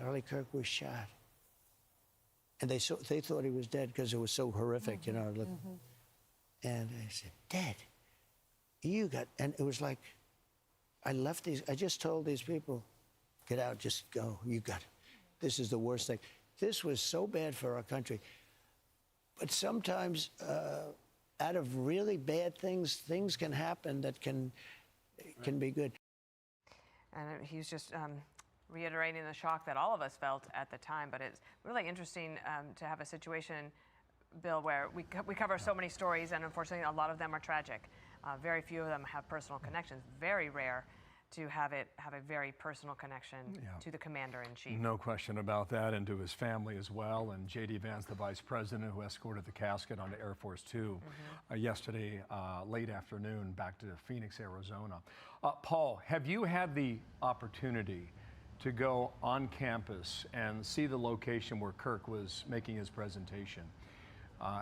Charlie Kirk was shot. And they thought he was dead because it was so horrific, you know. And I said, Dad, you got, and it was like, I just told these people, get out, just go, you got it. This is the worst thing. This was so bad for our country. But sometimes out of really bad things, things can happen that can be good. And he's just reiterating the shock that all of us felt at the time. But it's really interesting to have a situation, Bill, where we cover so many stories, and unfortunately a lot of them are tragic. Very few of them have personal connections. Very rare to have a very personal connection to the commander-in-chief. No question about that, and to his family as well. And J.D. Vance, the vice president who escorted the casket onto Air Force Two yesterday late afternoon back to Phoenix, Arizona. Paul, have you had the opportunity to go on campus and see the location where Kirk was making his presentation?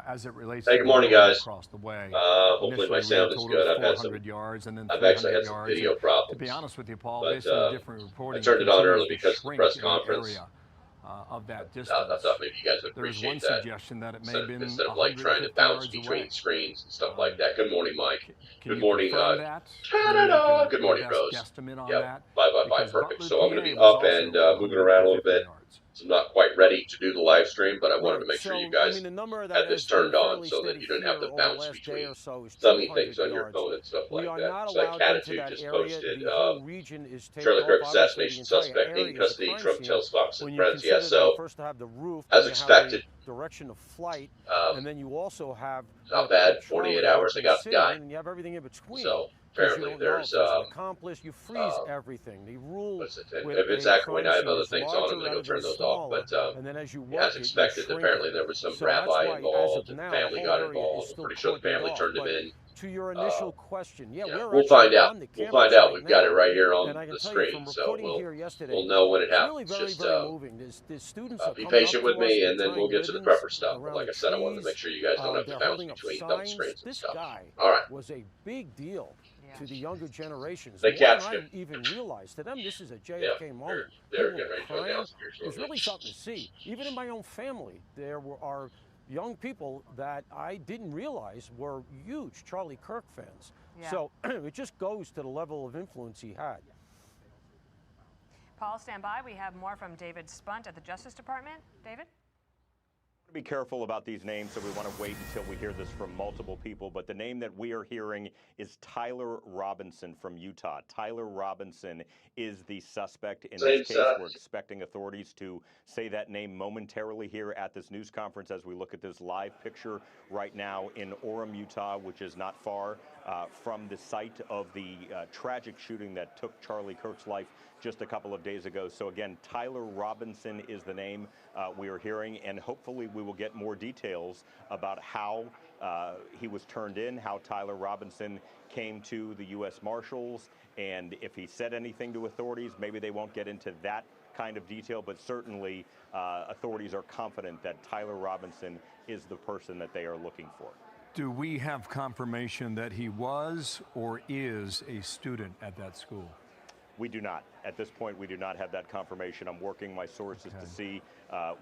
As it relates to good morning, guys. Across the way. Hopefully my sound is good. I've actually had some video problems. To be honest with you, Paul, but, based on different reporting, I turned it on early because of the press conference. Of that distance. I thought maybe you guys would appreciate that. Suggestion that it may have been instead of like trying to bounce between screens and stuff like that. Good morning, Mike. Good morning, Canada. Good morning, Rose. Yeah, bye, perfect. So I'm going to be up and moving around a little bit. So I'm not quite ready to do the live stream, but I wanted to make sure you guys had this turned on so that you didn't have to bounce between sunny things on your phone and stuff like that. So like Attitude just posted, Charlie Kirk assassination suspect in custody, Trump tells Fox and Friends. Yeah, so as expected, direction of flight, and then you also have not bad, 48 hours, they got the guy. And you have everything in between. So apparently there's an accomplice, you freeze everything. The rule if it's echoing, I have other things on and I go turn those off. But and then as you as expected, apparently there was some rabbi involved and family got involved. I'm pretty sure the family turned him in. To your initial question, we'll find out. We'll find out. We've got it right here on the screen, so we'll know when it happens. Just be patient with me, and then we'll get to the prepper stuff. But like I said, I wanted to make sure you guys don't have to bounce between double screens and stuff. All right. Was a big deal to the younger generations. They catched it. I even realized to them this is a JFK moment. They're getting ready to go down. It was really something to see. Even in my own family, there are young people that I didn't realize were huge Charlie Kirk fans. So it just goes to the level of influence he had. Paul, stand by. We have more from David Spunt at the Justice Department. David? Be careful about these names, so we want to wait until we hear this from multiple people. But the name that we are hearing is Tyler Robinson from Utah. Tyler Robinson is the suspect in this case. We're expecting authorities to say that name momentarily here at this news conference as we look at this live picture right now in Orem, Utah, which is not far from the site of the tragic shooting that took Charlie Kirk's life just a couple of days ago. So again, Tyler Robinson is the name we are hearing, and hopefully we will get more details about how he was turned in, how Tyler Robinson came to the U.S. Marshals, and if he said anything to authorities. Maybe they won't get into that kind of detail, but certainly authorities are confident that Tyler Robinson is the person that they are looking for. Do we have confirmation that he was or is a student at that school? We do not. At this point, we do not have that confirmation. I'm working my sources to see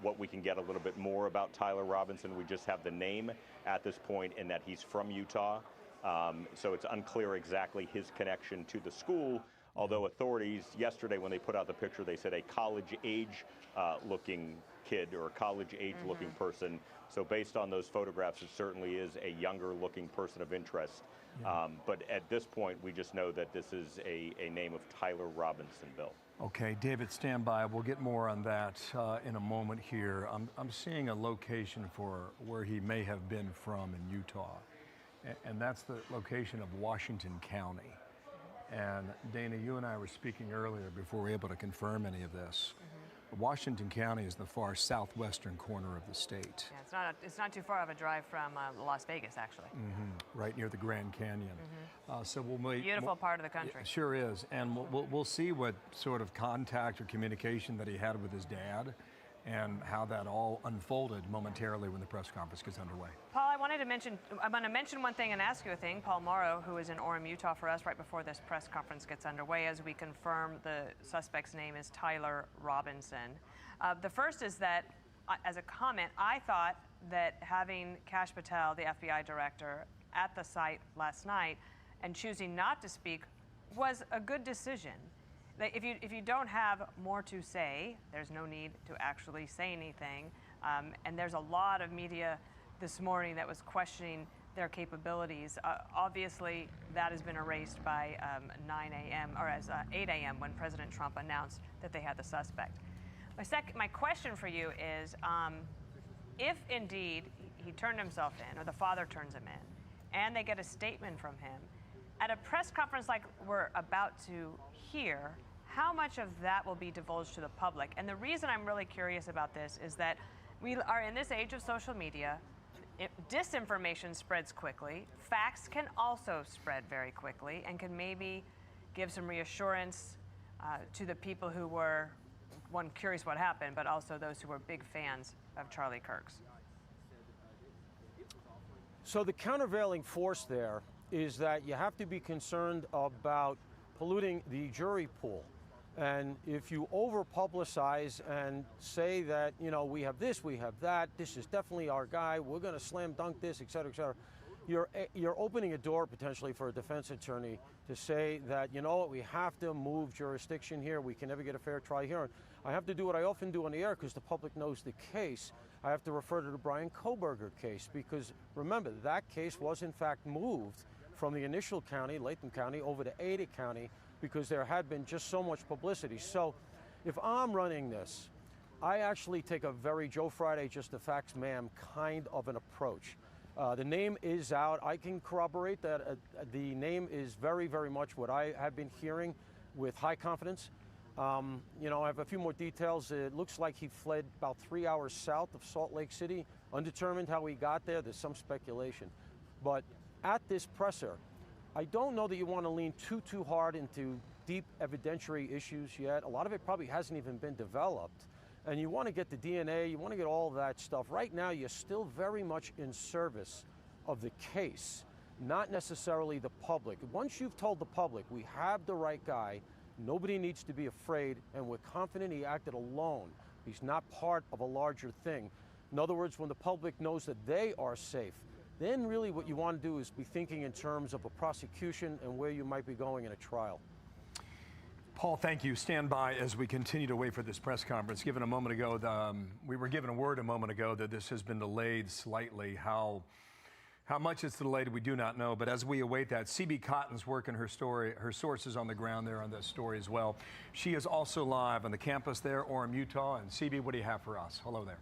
what we can get a little bit more about Tyler Robinson. We just have the name at this point and that he's from Utah. So it's unclear exactly his connection to the school, although authorities yesterday when they put out the picture, they said a college-age looking kid or a college-age looking person. So based on those photographs, it certainly is a younger looking person of interest. But at this point, we just know that this is a name of Tyler Robinson, Bill. Okay, David, stand by. We'll get more on that in a moment here. I'm seeing a location for where he may have been from in Utah, and that's the location of Washington County. And Dana, you and I were speaking earlier before we were able to confirm any of this. Washington County is the far southwestern corner of the state. Yeah, it's not too far of a drive from Las Vegas, actually. Right near the Grand Canyon. So we'll make beautiful part of the country. Sure is, and we'll see what sort of contact or communication that he had with his dad, and how that all unfolded momentarily when the press conference gets underway. Paul, I'm going to mention one thing and ask you a thing. Paul Morrow, who is in Orem, Utah for us right before this press conference gets underway, as we confirm the suspect's name is Tyler Robinson. The first is that, as a comment, I thought that having Kash Patel, the FBI director, at the site last night and choosing not to speak was a good decision. If you don't have more to say, there's no need to actually say anything. And there's a lot of media this morning that was questioning their capabilities. Obviously, that has been erased by 9 a.m. or as 8 a.m. when President Trump announced that they had the suspect. My question for you is, if indeed he turned himself in, or the father turns him in, and they get a statement from him, at a press conference like we're about to hear, how much of that will be divulged to the public? And the reason I'm really curious about this is that we are in this age of social media. Disinformation spreads quickly. Facts can also spread very quickly and can maybe give some reassurance to the people who were, one, curious what happened, but also those who were big fans of Charlie Kirk's. So the countervailing force there is that you have to be concerned about polluting the jury pool. And if you over-publicize and say that, you know, we have this, we have that, this is definitely our guy, we're going to slam dunk this, et cetera, you're opening a door potentially for a defense attorney to say that, you know what, we have to move jurisdiction here, we can never get a fair trial here. I have to do what I often do on the air because the public knows the case. I have to refer to the Brian Kohberger case because, remember, that case was in fact moved from the initial county, Latham County, over to Ada County, because there had been just so much publicity. So if I'm running this, I actually take a very Joe Friday, just the facts, ma'am, kind of an approach. The name is out. I can corroborate that the name is very, very much what I have been hearing with high confidence. You know, I have a few more details. It looks like he fled about 3 hours south of Salt Lake City. Undetermined how he got there. There's some speculation. But at this presser, I don't know that you want to lean too hard into deep evidentiary issues yet. A lot of it probably hasn't even been developed. And you want to get the DNA, you want to get all of that stuff. Right now, you're still very much in service of the case, not necessarily the public. Once you've told the public, we have the right guy, nobody needs to be afraid, and we're confident he acted alone. He's not part of a larger thing. In other words, when the public knows that they are safe, then really what you want to do is be thinking in terms of a prosecution and where you might be going in a trial. Paul, thank you. Stand by as we continue to wait for this press conference. Given a moment ago, we were given a word a moment ago that this has been delayed slightly. How much it's delayed, we do not know. But as we await that, CB Cotton's working her story, her sources on the ground there on this story as well. She is also live on the campus there, Orem, Utah. And CB, what do you have for us? Hello there.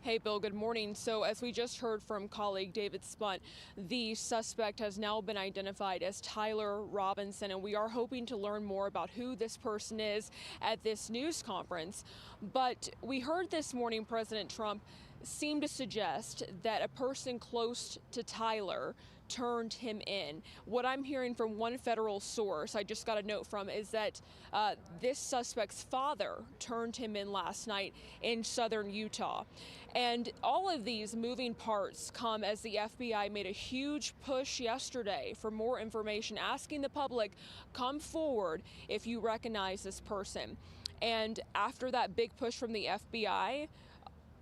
Hey, Bill, good morning. So as we just heard from colleague David Spunt, the suspect has now been identified as Tyler Robinson, and we are hoping to learn more about who this person is at this news conference. But we heard this morning President Trump seem to suggest that a person close to Tyler turned him in. What I'm hearing from one federal source, I just got a note from, is that this suspect's father turned him in last night in southern Utah. And all of these moving parts come as the FBI made a huge push yesterday for more information, asking the public, come forward if you recognize this person. And after that big push from the FBI,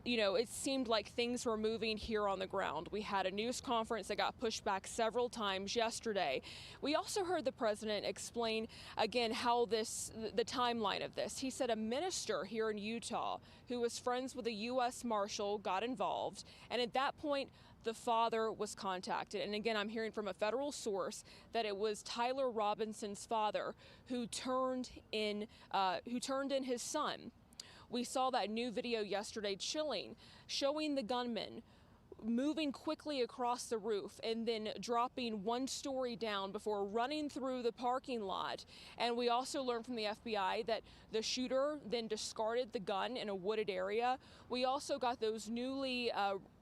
you know, it seemed like things were moving here on the ground. We had a news conference that got pushed back several times yesterday. We also heard the president explain again how the timeline of this. He said a minister here in Utah who was friends with a U.S. Marshal got involved, and at that point, the father was contacted. And again, I'm hearing from a federal source that it was Tyler Robinson's father who turned in his son. We saw that new video yesterday, chilling, showing the gunman moving quickly across the roof and then dropping one story down before running through the parking lot. And we also learned from the FBI that the shooter then discarded the gun in a wooded area. We also got those newly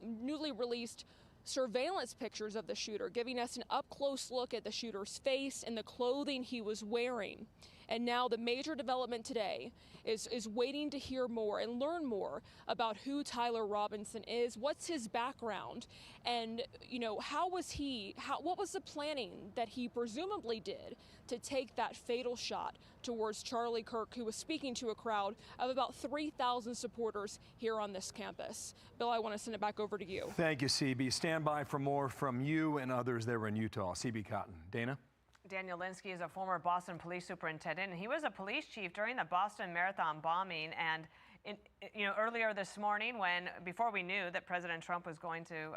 released surveillance pictures of the shooter, giving us an up-close look at the shooter's face and the clothing he was wearing. And now the major development today is waiting to hear more and learn more about who Tyler Robinson is, what's his background, and what was the planning that he presumably did to take that fatal shot towards Charlie Kirk, who was speaking to a crowd of about 3,000 supporters here on this campus. Bill, I want to send it back over to you. Thank you, CB. Stand by for more from you and others there in Utah. CB Cotton. Dana? Daniel Linsky is a former Boston police superintendent, and he was a police chief during the Boston Marathon bombing. And earlier this morning, before we knew that President Trump was going to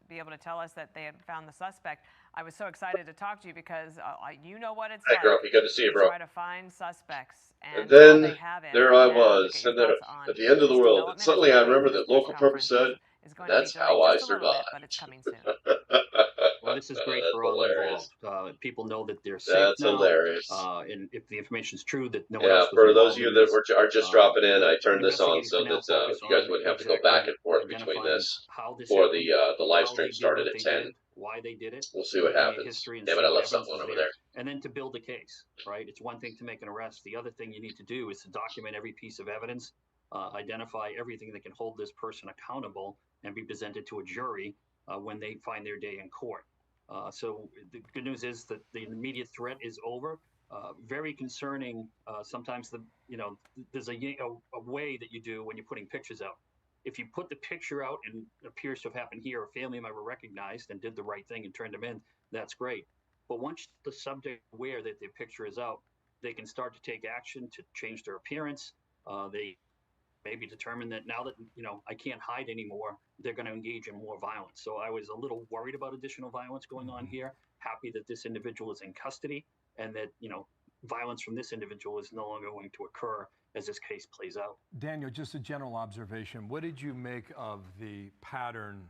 be able to tell us that they had found the suspect, I was so excited to talk to you because you know what it's like. Hey, Grumpy, good to see you, bro. Try to find suspects, and then they haven't. there I was, and then at the end of the world, and suddenly I remember that LocalPrepper said, "That's how I survived." But it's coming soon. Well, this is great for all involved. People know that they're safe That's now. hilarious. And if the information is true that no one else was for those of you involved that are just dropping in, I turned this on so that you guys wouldn't have to go back and forth between this before the live stream started at 10. Why they did it. We'll see what happens. Damn it, I left something over there. And then to build a case, right? It's one thing to make an arrest. The other thing you need to do is to document every piece of evidence, identify everything that can hold this person accountable, and be presented to a jury when they find their day in court. So the good news is that the immediate threat is over. Very concerning. Sometimes there's a way that you do when you're putting pictures out. If you put the picture out and it appears to have happened here, a family member recognized and did the right thing and turned them in, that's great. But once the subject is aware that their picture is out, they can start to take action to change their appearance. They maybe determine that now that I can't hide anymore, they're going to engage in more violence. So I was a little worried about additional violence going on here. Happy that this individual is in custody and that violence from this individual is no longer going to occur as this case plays out. Daniel, just a general observation. What did you make of the pattern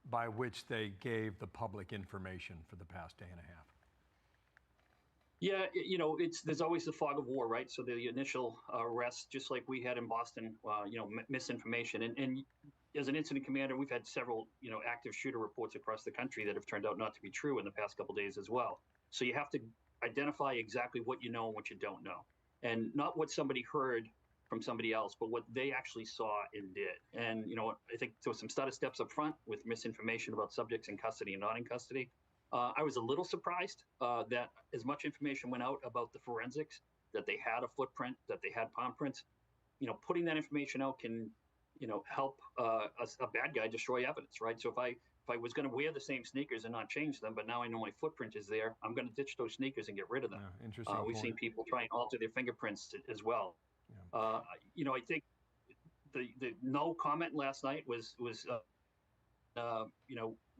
by which they gave the public information for the past day and a half? Yeah, there's always the fog of war, right? So the initial arrest, just like we had in Boston, misinformation. And as an incident commander, we've had several, active shooter reports across the country that have turned out not to be true in the past couple of days as well. So you have to identify exactly what you know and what you don't know. And not what somebody heard from somebody else, but what they actually saw and did. And, I think there was some stutter steps up front with misinformation about subjects in custody and not in custody. I was a little surprised that as much information went out about the forensics, that they had a footprint, that they had palm prints. Putting that information out can, help a bad guy destroy evidence, right? So if I was going to wear the same sneakers and not change them, but now I know my footprint is there, I'm going to ditch those sneakers and get rid of them. Yeah, interesting. We've seen people try and alter their fingerprints as well. Yeah. I think the no comment last night was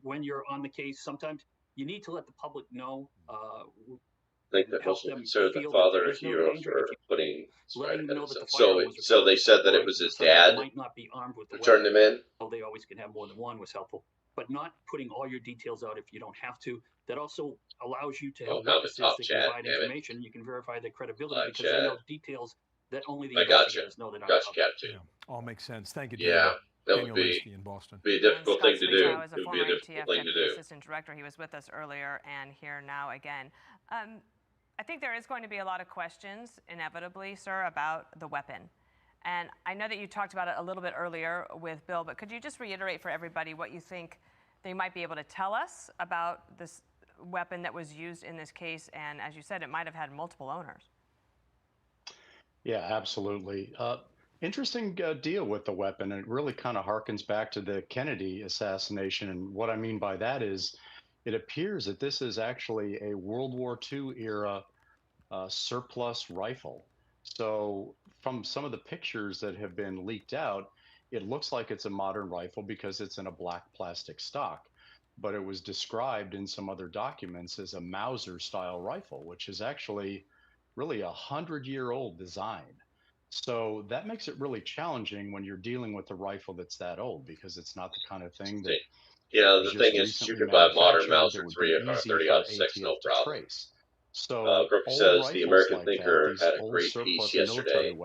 when you're on the case, sometimes you need to let the public know. I think that was considered the father a hero for putting right ahead of himself. So they said that it was his dad who turned him in? They always can have more than one was helpful. But not putting all your details out if you don't have to. That also allows you to have witnesses that can provide information. You can verify their credibility because they know details that only the investigators know that aren't out there. Yeah, all makes sense. Thank you, Daniel. Yeah. That would be in Boston. Be a difficult thing to do. It would be a difficult thing to do. Assistant director, he was with us earlier and here now again. I think there is going to be a lot of questions, inevitably, sir, about the weapon. And I know that you talked about it a little bit earlier with Bill, but could you just reiterate for everybody what you think they might be able to tell us about this weapon that was used in this case? And as you said, it might have had multiple owners. Yeah, absolutely. Interesting deal with the weapon. It really kind of harkens back to the Kennedy assassination. And what I mean by that is it appears that this is actually a World War II era surplus rifle. So from some of the pictures that have been leaked out, it looks like it's a modern rifle because it's in a black plastic stock. But it was described in some other documents as a Mauser style rifle, which is actually really 100-year-old design. So that makes it really challenging when you're dealing with a rifle that's that old, because it's not the kind of thing that the thing is, you can buy a modern Mauser 30-06, no problem. So Griffith says the American like Thinker that, had a great piece yesterday,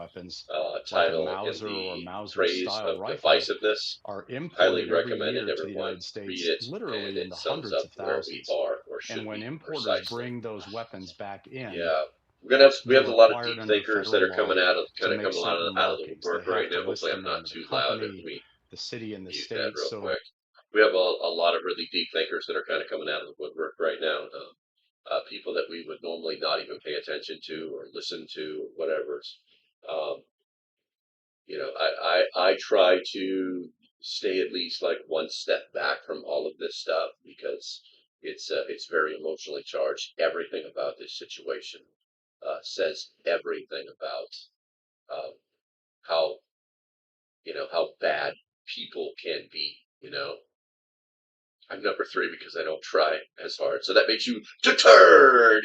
titled like Mauser in or the Mauser praise style of rifle divisiveness. are Highly imported recommended every year to the everyone United States, read it, literally and in the it sums hundreds up of where we thousands. are or should And when be importers precisely. bring those weapons back in, we have a lot of required deep under thinkers that federal are coming law out of to make certain out of the markings. woodwork They right have to now. list Hopefully, the I'm name not of the too loud. Let company, me the city, and the mute that state. real So quick. We have a lot of really deep thinkers that are kind of coming out of the woodwork right now. People that we would normally not even pay attention to or listen to, or whatever. Um, you know, I try to stay at least like one step back from all of this stuff because it's very emotionally charged. Everything about this situation says everything about how how bad people can be. I'm number 3 because I don't try as hard, so that makes you deterred.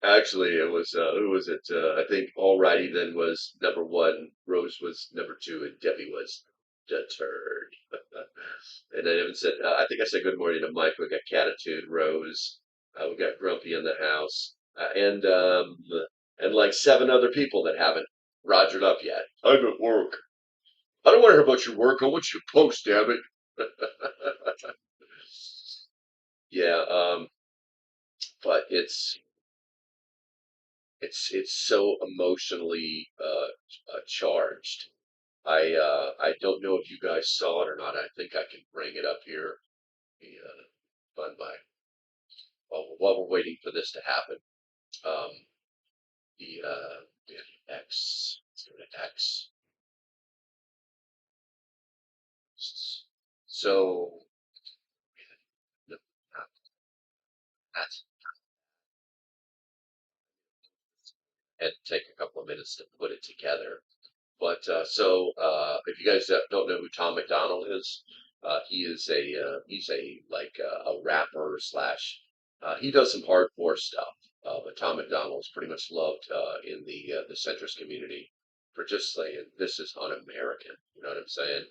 Actually, it was who was it? I think Alrighty then was number 1, Rose was number 2, and Debbie was deterred. And I even said, I think I said good morning to Mike. We got Catitude, Rose, we got Grumpy in the house, and like 7 other people that haven't rogered up yet. I'm at work. I don't want to hear about your work. I want you to post, damn it. Yeah, but it's so emotionally charged. I don't know if you guys saw it or not. I think I can bring it up here. The fun by while we're waiting for this to happen. Um, the X. Let's go to X. So that's had to take a couple of minutes to put it together. But if you guys don't know who Tom McDonald is, he is he's a rapper slash he does some hardcore stuff. But Tom McDonald is pretty much loved in the centrist community for just saying this is un-American. You know what I'm saying?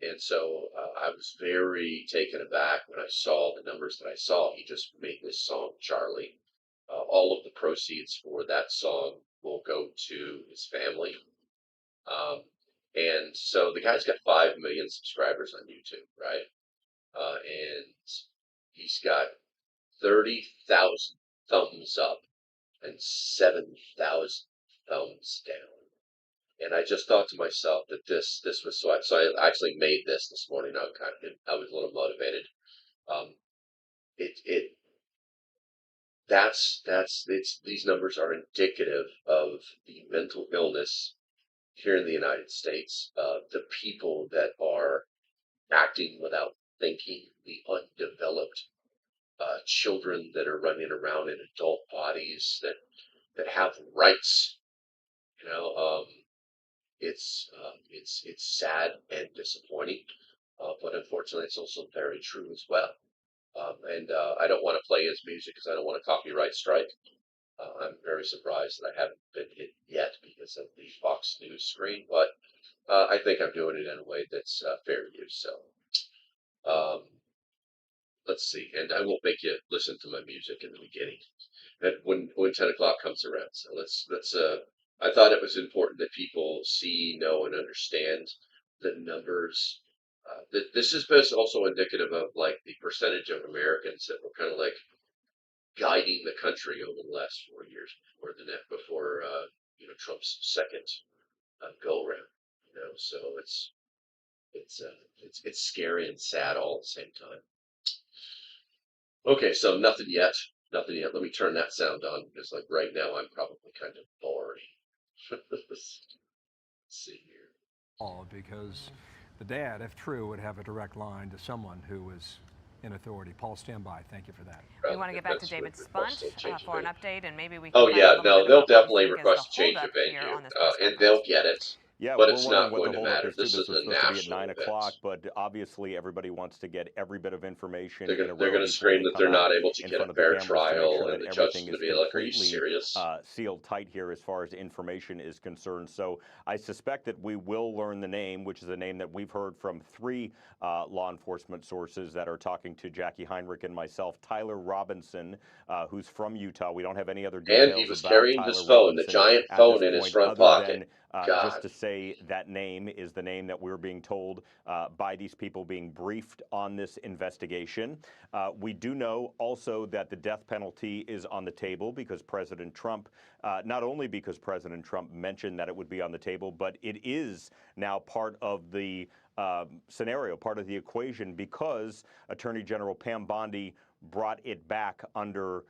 And so I was very taken aback when I saw the numbers that I saw. He just made this song, Charlie. All of the proceeds for that song will go to his family. And so the guy's got 5 million subscribers on YouTube, right? And he's got 30,000 thumbs up and 7,000 thumbs down. And I just thought to myself that this was so. So I actually made this morning. I was a little motivated. These numbers are indicative of the mental illness here in the United States, the people that are acting without thinking, the undeveloped children that are running around in adult bodies that have rights. You know, it's sad and disappointing, but unfortunately, it's also very true as well. And I don't want to play his music because I don't want a copyright strike. I'm very surprised that I haven't been hit yet because of the Fox News screen, but I think I'm doing it in a way that's fair use. So let's see, and I won't make you listen to my music in the beginning. And when 10 o'clock comes around, so let's. I thought it was important that people see, know, and understand the numbers. This is also indicative of like the percentage of Americans that were kind of like guiding the country over the last 4 years before Trump's second go around. So it's scary and sad all at the same time. Okay, so nothing yet. Nothing yet. Let me turn that sound on because like right now I'm probably kind of boring. Let's see here. Because the dad, if true, would have a direct line to someone who was in authority. Paul, stand by. Thank you for that. We want to get back to David Spunt for an update, and maybe we can. Oh yeah, no, they'll definitely request a change of venue, and they'll get it. Yeah, but we're it's wondering not what going the to holdup matter. is too. This This is was a supposed to be at national 9 event. o'clock, but obviously everybody wants to get every bit of information in a row They're going to before scream they that come they're out not able to in get front a of the fair cameras to make sure trial, that and the judge is everything going is to be like, "Are you completely serious?" sealed tight here as far as information is concerned. So I suspect that we will learn the name, which is a name that we've heard from 3 law enforcement sources that are talking to Jackie Heinrich and myself. Tyler Robinson, who's from Utah. We don't have any other details And he was about carrying Tyler his phone, the Robinson giant at this phone in his point, front other pocket. than Just to say that name is the name that we're being told by these people being briefed on this investigation. We do know also that the death penalty is on the table because President Trump, not only because President Trump mentioned that it would be on the table, but it is now part of the scenario, part of the equation, because Attorney General Pam Bondi brought it back under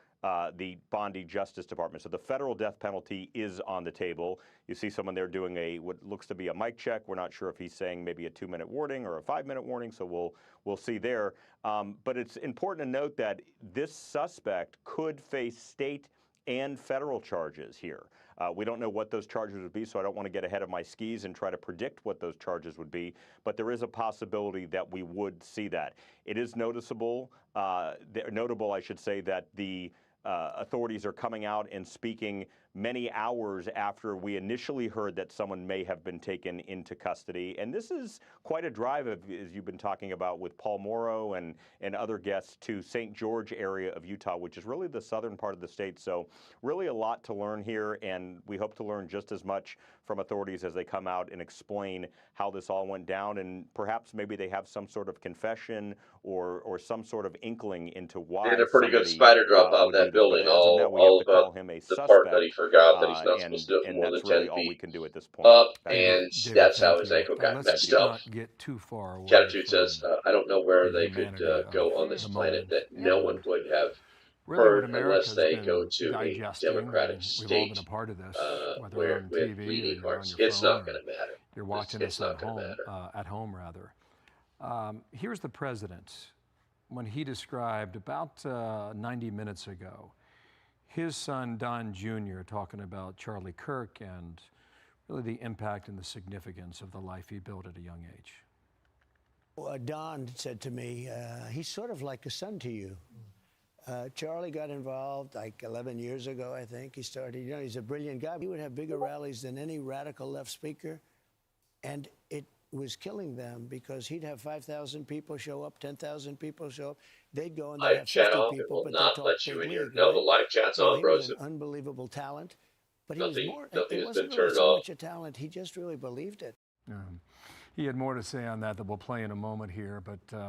the Bondi Justice Department. So the federal death penalty is on the table. You see someone there doing what looks to be a mic check. We're not sure if he's saying maybe a 2-minute warning or a 5-minute warning, so we'll see there. But it's important to note that this suspect could face state and federal charges here. We don't know what those charges would be, so I don't want to get ahead of my skis and try to predict what those charges would be, but there is a possibility that we would see that. It is notable, I should say, that the authorities are coming out and speaking many hours after we initially heard that someone may have been taken into custody. And this is quite a drive, as you've been talking about with Paul Morrow and other guests, to St. George area of Utah, which is really the southern part of the state. So really a lot to learn here, and we hope to learn just as much from authorities as they come out and explain how this all went down, and perhaps maybe they have some sort of confession or some sort of inkling into why. They did a pretty good spider drop out that building, all about the part that he forgot that he's not supposed to do it for more than 10 all we feet can do at this point. up, and that's how his ankle got messed up. Not get too far away. Catitude says, I don't know where they could go on this planet that no one would have heard unless they go to a democratic state where with bleeding hearts. It's not going to matter. You're watching it's us not going to matter. At home, rather. Here's the president when he described about 90 minutes ago his son Don Jr. talking about Charlie Kirk and really the impact and the significance of the life he built at a young age. Don said to me, he's sort of like a son to you. Charlie got involved like 11 years ago, I think. He started, he's a brilliant guy. He would have bigger rallies than any radical left speaker. And it was killing them because he'd have 5,000 people show up, 10,000 people show up. They'd go and they'd have 50 people, but not let you in here. No, the live chat's on, bro. He was an unbelievable talent. But he was more, it wasn't really so much a talent. He just really believed it. He had more to say on that we'll play in a moment here. But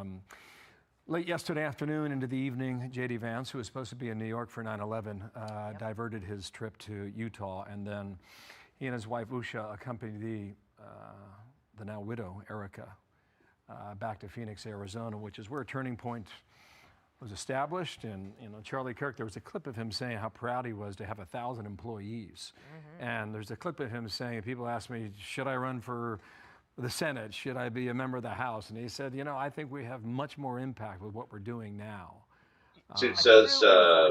late yesterday afternoon into the evening, J.D. Vance, who was supposed to be in New York for 9/11, diverted his trip to Utah. And then he and his wife, Usha, accompanied the now widow, Erica, back to Phoenix, Arizona, which is where Turning Point was established. And Charlie Kirk, there was a clip of him saying how proud he was to have 1,000 employees. And there's a clip of him saying, people ask me, should I run for the Senate? Should I be a member of the House? And he said, I think we have much more impact with what we're doing now. It says,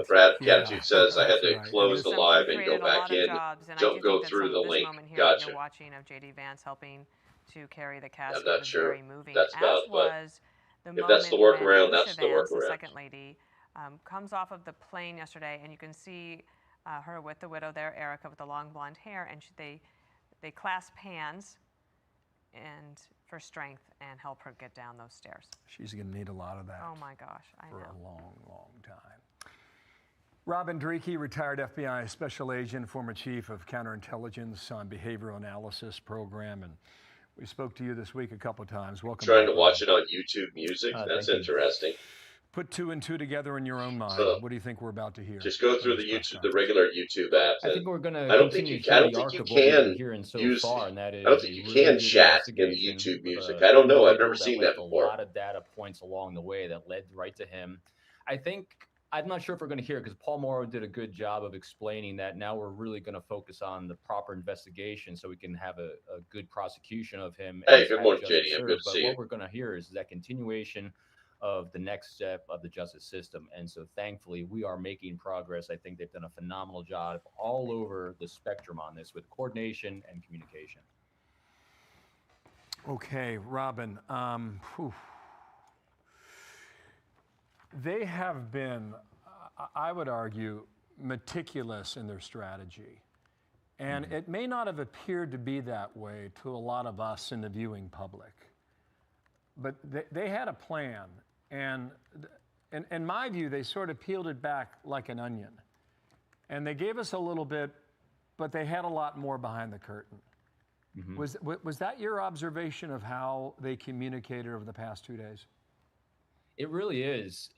Brad, Catitude says, I had to close the live and go back in. Don't go through the link. Gotcha. You're watching of J.D. Vance helping to carry the casket. I'm not sure very moving. that's about, but if that's the workaround, that's the workaround. The second lady comes off of the plane yesterday, and you can see her with the widow there, Erica, with the long blonde hair, and they clasp hands and for strength and help her get down those stairs. She's going to need a lot of that. Oh my gosh, I know. For a long, long time. Robin Dreeke, retired FBI special agent, former chief of counterintelligence on behavioral analysis program, and we spoke to you this week a couple of times. Welcome. Trying to watch it on YouTube Music. That's interesting. Put 2 and 2 together in your own mind. What do you think we're about to hear? Just go through the regular YouTube app. I think we're going to. I don't think you can use. I don't think you can chat in the YouTube Music. I don't know. I've never seen that before. A lot of data points along the way that led right to him. I'm not sure if we're going to hear it because Paul Morrow did a good job of explaining that now we're really going to focus on the proper investigation so we can have a good prosecution of him. Hey, good morning, JD. I'm good to see you. What we're going to hear is that continuation of the next step of the justice system. And so thankfully we are making progress. I think they've done a phenomenal job all over the spectrum on this with coordination and communication. Okay, Robin, they have been, I would argue, meticulous in their strategy. And it may not have appeared to be that way to a lot of us in the viewing public. But they had a plan. And in my view, they sort of peeled it back like an onion. And they gave us a little bit, but they had a lot more behind the curtain. Mm-hmm. Was that your observation of how they communicated over the past 2 days? It really is,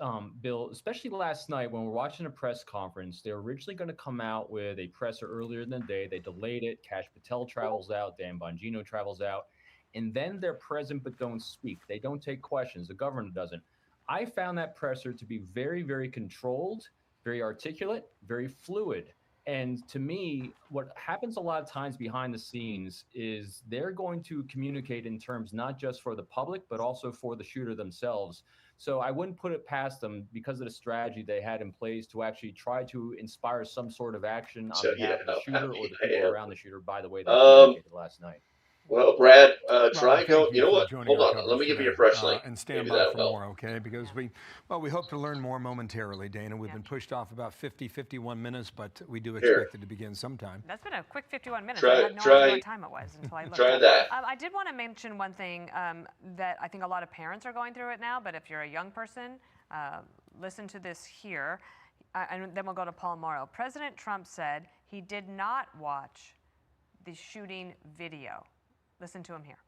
Bill, especially last night when we're watching a press conference. They were originally going to come out with a presser earlier in the day. They delayed it. Kash Patel travels out. Dan Bongino travels out. And then they're present but don't speak. They don't take questions. The governor doesn't. I found that presser to be very, very controlled, very articulate, very fluid. And to me, what happens a lot of times behind the scenes is they're going to communicate in terms not just for the public, but also for the shooter themselves. So I wouldn't put it past them because of the strategy they had in place to actually try to inspire some sort of action on behalf of the shooter or the people around the shooter by the way they communicated last night. Well, Brad, try Robert, go. You know for what? joining Hold our on. coverage Let me give you a today. fresh link. And stand Maybe by that'll for help. more, okay? Because we hope to learn more momentarily, Dana. We've been pushed off about 51 minutes, but we do expect it to begin sometime. That's been a quick 51 minutes. Try- I had no try- idea what time it was until I looked Try up. that. I did want to mention one thing that I think a lot of parents are going through it now, but if you're a young person, listen to this here, and then we'll go to Paul Morrow. President Trump said he did not watch the shooting video. Listen to him here.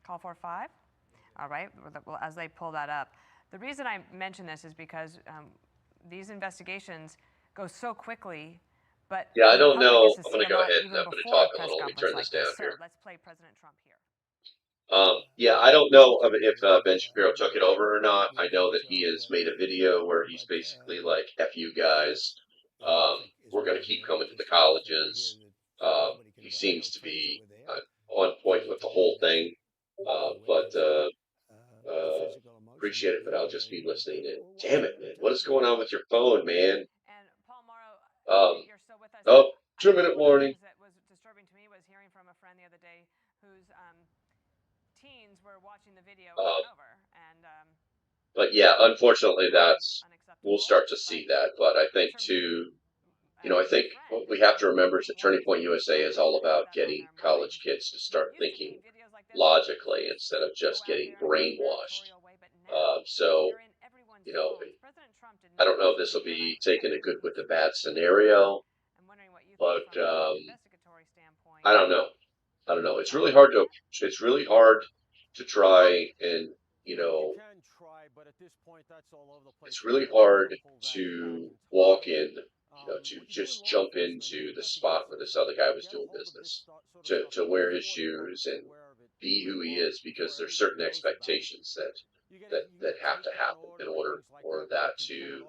Call 45. All right, well, as they pull that up. The reason I mention this is because these investigations go so quickly, but Yeah, I the don't public know. gets to I'm see going to a go lot ahead and even I'm going to before talk a press little. Let me conference turn like this down this. So here. let's play President Trump here. Yeah, I don't know if Ben Shapiro took it over or not. I know that he has made a video where he's basically like, F you guys. We're going to keep coming to the colleges. He seems to be on point with the whole thing. But appreciate it, but I'll just be listening in. Damn it, man. What is going on with your phone, man? And Paul Morrow, you're still with us. Oh, I think 2-minute one of the warning. things that was disturbing to me was hearing from a friend the other day whose teens were watching the video over and over. And, but yeah, unfortunately, we'll start to see that. But I think I think what we have to remember is that Turning Point USA is all about getting college kids to start thinking logically instead of just getting brainwashed. So, I don't know if this will be taken a good with the bad scenario, but I don't know. It's really hard to try and, it's really hard to walk in, to just jump into the spot where this other guy was doing business, to wear his shoes and be who he is, because there's certain expectations that have to happen in order for that to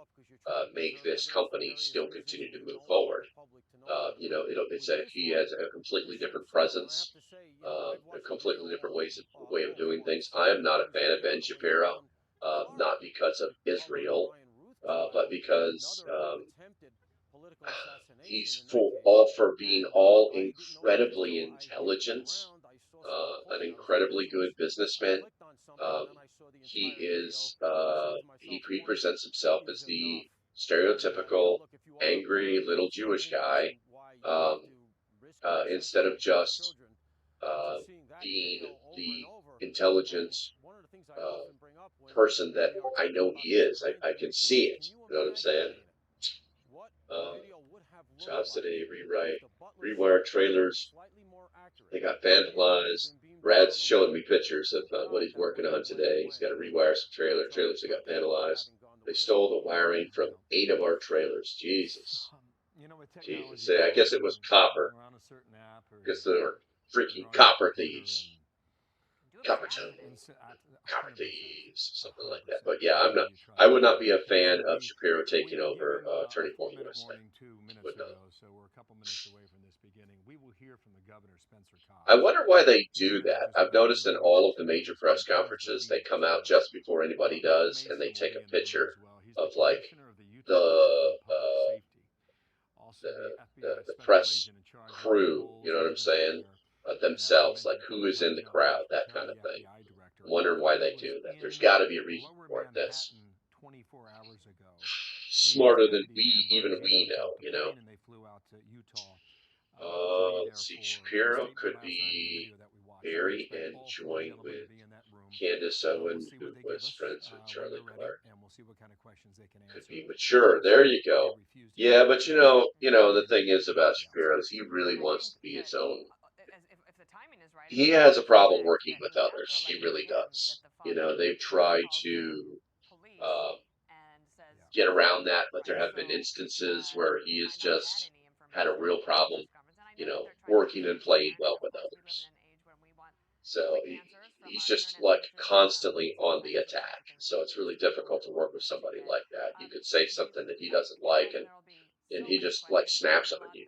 make this company still continue to move forward. He has a completely different presence, a completely different way of doing things. I am not a fan of Ben Shapiro, not because of Israel, but because he's for being all incredibly intelligent, an incredibly good businessman. He presents himself as the stereotypical angry little Jewish guy, instead of just being the intelligent person that I know he is. I can see it. You know what I'm saying? Jobs today, rewire trailers. They got vandalized. Brad's showing me pictures of what he's working on today. He's got to rewire some trailers that got vandalized. They stole the wiring from 8 of our trailers. Jesus. I guess it was copper. Because they were freaking copper thieves. Copper thieves, something like that. But yeah, I would not be a fan of Shapiro taking over Turning Point USA. Would not. I wonder why they do that. I've noticed in all of the major press conferences, they come out just before anybody does, and they take a picture of like the press crew. You know what I'm saying? Themselves, like who is in the crowd, that kind of thing. Wonder why they do that. There's got to be a reason for it. That's smarter than we know. Let's see. Shapiro could be very and join with Candace Owen, see who what they give was us friends with when Charlie they're ready, Clark. and we'll see what kind of questions they can Could answer. be mature. There you go. Refused to Yeah, give but the thing is about Shapiro is he really wants to be his own. If the timing is right, He has a problem working with others. He really does. They've tried to uh, get around that, but there have been instances where he has just had a real problem, working and playing well with others. So he's just like constantly on the attack. So it's really difficult to work with somebody like that. You could say something that he doesn't like, and he just like snaps on you,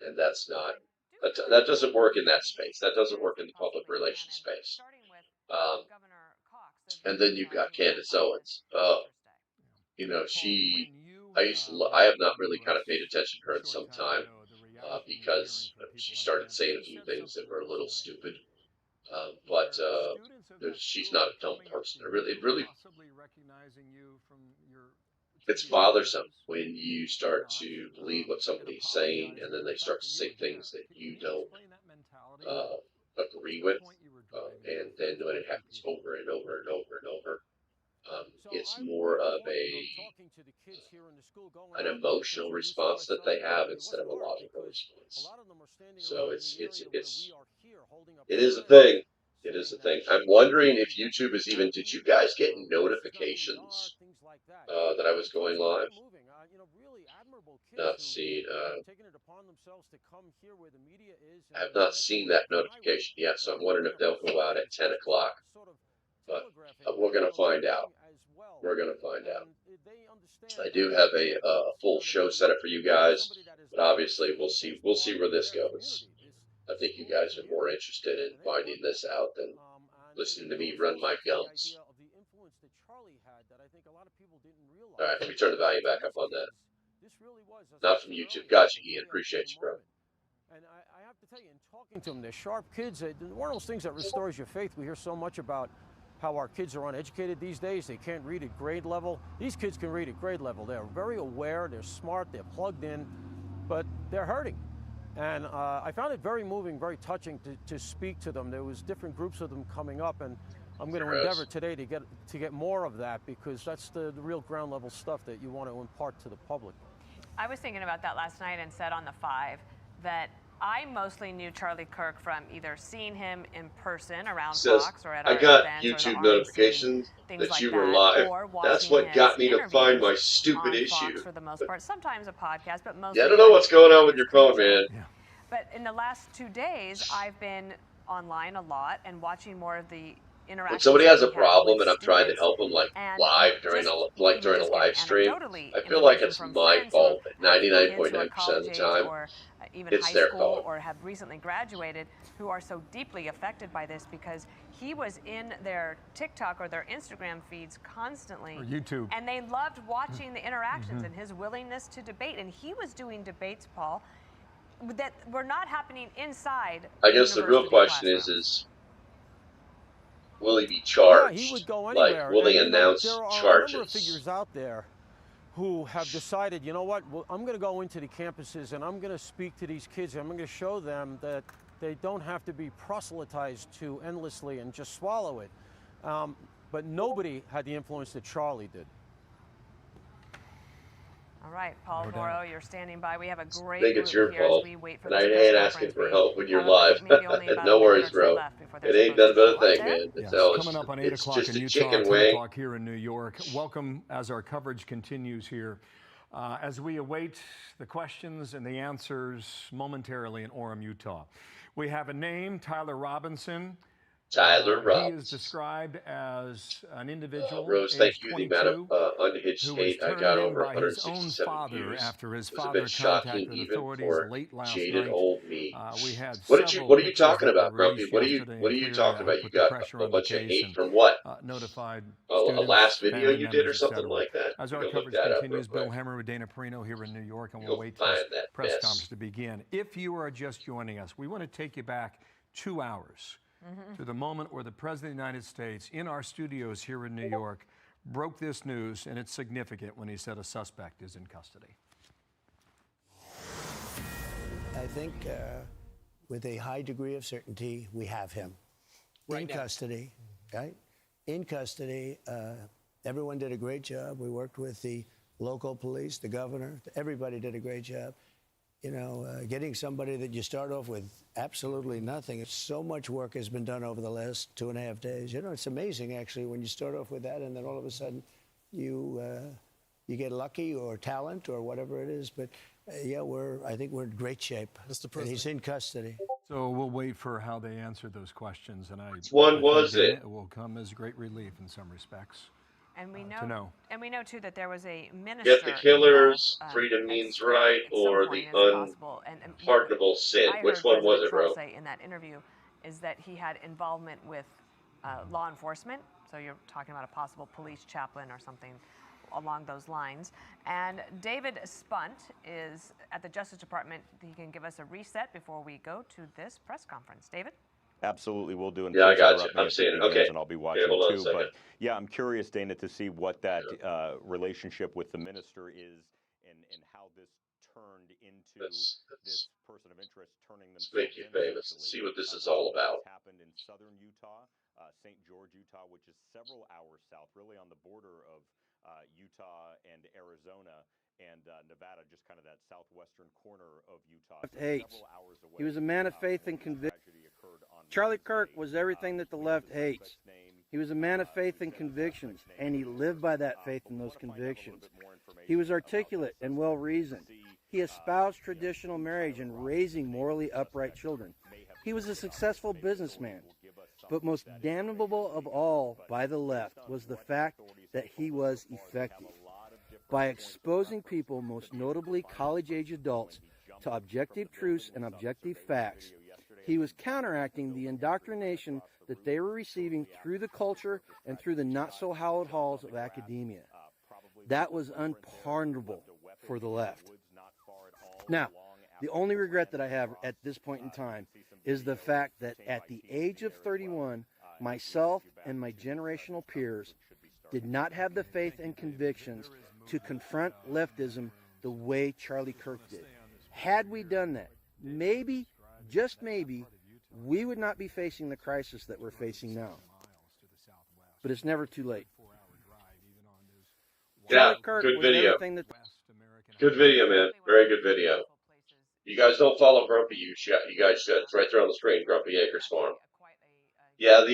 and that's not that doesn't work in that space. That doesn't work in the public relations space. Um, and then you've got Candace Owens. I have not really kind of paid attention to her in some time because she started saying a few things that were a little stupid. But she's not a dumb person. It really, it's bothersome when you start to believe what somebody's saying, and then they start to say things that you don't agree with, and then when it happens over and over and over and over, it's more of an emotional response that they have instead of a logical response. So it is a thing. It is a thing. I'm wondering if YouTube is even. Did you guys get notifications that I was going live? Not seen. I have not seen that notification yet, so I'm wondering if they'll go out at 10 o'clock. But we're going to find out. We're going to find out. I do have a full show set up for you guys, but obviously we'll see where this goes. I think you guys are more interested in finding this out than listening to me run my gums. All right, let me turn the volume back up on that. Not from YouTube. Gotcha, Ian. Appreciate you, bro. And I have to tell you, in talking to them, they're sharp kids. One of those things that restores your faith. We hear so much about how our kids are uneducated these days. They can't read at grade level. These kids can read at grade level. They're very aware, they're smart, they're plugged in, but they're hurting. And I found it very moving, very touching to speak to them. There was different groups of them coming up, and I'm going to endeavor today to get more of that, because that's the real ground level stuff that you want to impart to the public. I was thinking about that last night and said on the 5 that I mostly knew Charlie Kirk from either seeing him in person around Fox or at our I got events YouTube or the notifications that you were live. That's what got me to find my stupid issue. Fox for the most part, sometimes a podcast, but mostly. Yeah, I don't know what's going on with your phone, man. Yeah. But in the last 2 days, I've been online a lot and watching more of the interactions. When somebody has a problem and I'm trying to help them, like live during a live stream, I feel like it's my fault. 99.9% of the time, or even it's high their school fault. or have recently graduated, who are so deeply affected by this because he was in their TikTok or their Instagram feeds constantly. Or YouTube. And they loved watching the interactions and his willingness to debate. And he was doing debates, Paul, that were not happening inside. I guess the real question is will he be charged? Yeah, he would go anywhere. Like, will they announce there are charges? A number of figures out there who have decided, you know what, well, I'm going to go into the campuses and I'm going to speak to these kids and I'm going to show them that they don't have to be proselytized to endlessly and just swallow it. But nobody had the influence that Charlie did. All right, Paul Morrow, you're standing by. We have a great I think it's your fault, fault. we wait for And I this ain't asking for help when you're live. No worries, bro. It ain't nothing but a thing, man. Yes. No, Coming up on 8 o'clock just in a Utah, chicken 10 wing. o'clock here in New York. Welcome as our coverage continues here. As we await the questions and the answers momentarily in Orem, Utah. We have a name, Tyler Robinson. Tyler Robinson. He is described as an individual, Rose, thank you. The amount of unhinged who was hate I turned got in over by his own 167 father views. after his It was a father bit shocking contacted even authorities for late last jaded night. old me. We had What are you pictures talking that about, were Grumpy? released What are yesterday you and talking clearly about? You put the got pressure a on the bunch of case hate and, from what? Notified A students, last video family you did or members, something etc. like that? As You our can look coverage that up continues, real Bill quick. Hemmer with Dana Perino here in New York, and we'll You'll wait for find this that press mess. conference to begin. If you are just joining us, we want to take you back 2 hours to the moment where the President of the United States, in our studios here in New York, broke this news, and it's significant when he said a suspect is in custody. I think with a high degree of certainty, we have him in custody, right? In custody. Everyone did a great job. We worked with the local police, the governor. Everybody did a great job. You know, getting somebody that you start off with absolutely nothing. So much work has been done over the last 2.5 days. You know, it's amazing, actually, when you start off with that and then all of a sudden you get lucky or talent or whatever it is. But, yeah, I think we're in great shape. Mr. President. And he's in custody. So we'll wait for how they answer those questions. And I was think it? It will come as great relief in some respects. And we to know. And we know too that there was a minister. Get the killers, involved, freedom means right, or the what unpardonable sin. I Which heard one was President it, Trump bro? say in that interview is that he had involvement with law enforcement. So you're talking about a possible police chaplain or something along those lines. And David Spunt is at the Justice Department. He can give us a reset before we go to this press conference. David? Absolutely, we'll do. And Yeah, I please got interrupt you. me I'm if it seeing it. begins, Okay. and I'll be watching Hold on a too. second. But yeah, I'm curious, Dana, to see what that relationship with the minister is, and how this turned into this person of interest turning Let's themselves make you in, famous. essentially. See what this is all about. This happened in southern Utah, St. George, Utah, which is several hours south, really on the border of Utah and Arizona. And Nevada, just kind of that southwestern corner of Utah. Hates. Several hours away. He was a man of faith and conviction. Charlie Kirk was everything that the left hates. He was a man of faith and convictions, and he lived by that faith and those convictions. He was articulate and well-reasoned. He espoused traditional marriage and raising morally upright children. He was a successful businessman. But most damnable of all by the left was the fact that he was effective. By exposing people, most notably college-age adults, to objective truths and objective facts, he was counteracting the indoctrination that they were receiving through the culture and through the not-so-hallowed halls of academia. That was unpardonable for the left. Now, the only regret that I have at this point in time is the fact that at the age of 31, myself and my generational peers did not have the faith and convictions to confront leftism the way Charlie Kirk did. Had we done that, maybe, just maybe, we would not be facing the crisis that we're facing now. But it's never too late. Yeah, good video. Good video, man. Very good video. You guys don't follow Grumpy. You guys should. It's right there on the screen. Grumpy Acres Farm. Yeah,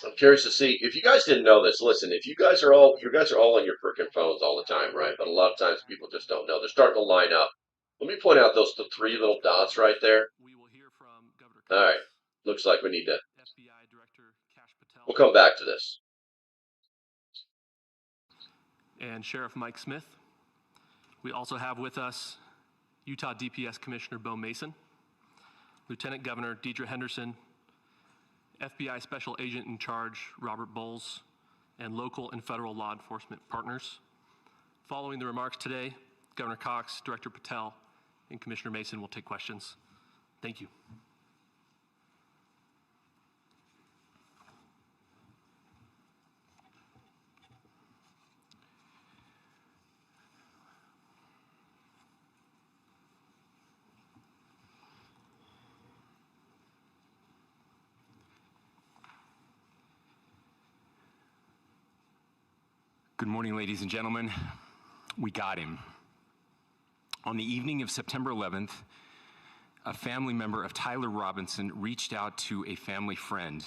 I'm curious to see if you guys didn't know this. Listen, if you guys are all on your freaking phones all the time, right? But a lot of times people just don't know. They're starting to line up. Let me point out the 3 little dots right there. All right, looks like we need to. We'll come back to this. And Sheriff Mike Smith. We also have with us Utah DPS Commissioner Bo Mason, Lieutenant Governor Deidre Henderson, FBI Special Agent in Charge Robert Bowles, and local and federal law enforcement partners. Following the remarks today, Governor Cox, Director Patel, and Commissioner Mason will take questions. Thank you. Good morning, ladies and gentlemen. We got him. On the evening of September 11th, a family member of Tyler Robinson reached out to a family friend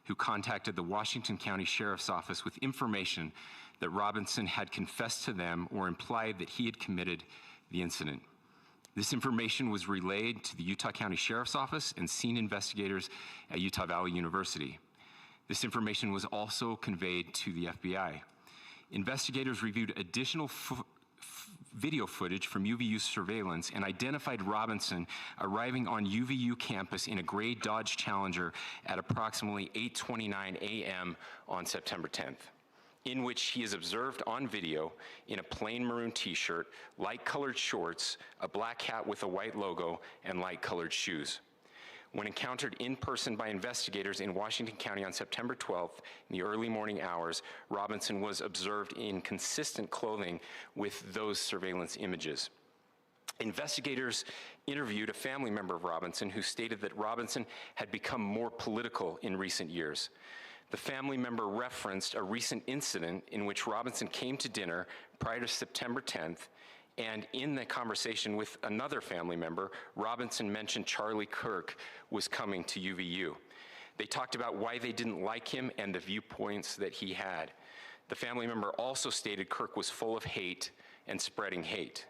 who contacted the Washington County Sheriff's Office with information that Robinson had confessed to them or implied that he had committed the incident. This information was relayed to the Utah County Sheriff's Office and scene investigators at Utah Valley University. This information was also conveyed to the FBI. Investigators reviewed additional video footage from UVU surveillance and identified Robinson arriving on UVU campus in a gray Dodge Challenger at approximately 8:29 a.m. on September 10th, in which he is observed on video in a plain maroon t-shirt, light-colored shorts, a black hat with a white logo, and light-colored shoes. When encountered in person by investigators in Washington County on September 12th in the early morning hours, Robinson was observed in consistent clothing with those surveillance images. Investigators interviewed a family member of Robinson who stated that Robinson had become more political in recent years. The family member referenced a recent incident in which Robinson came to dinner prior to September 10th, and in the conversation with another family member, Robinson mentioned Charlie Kirk was coming to UVU. They talked about why they didn't like him and the viewpoints that he had. The family member also stated Kirk was full of hate and spreading hate.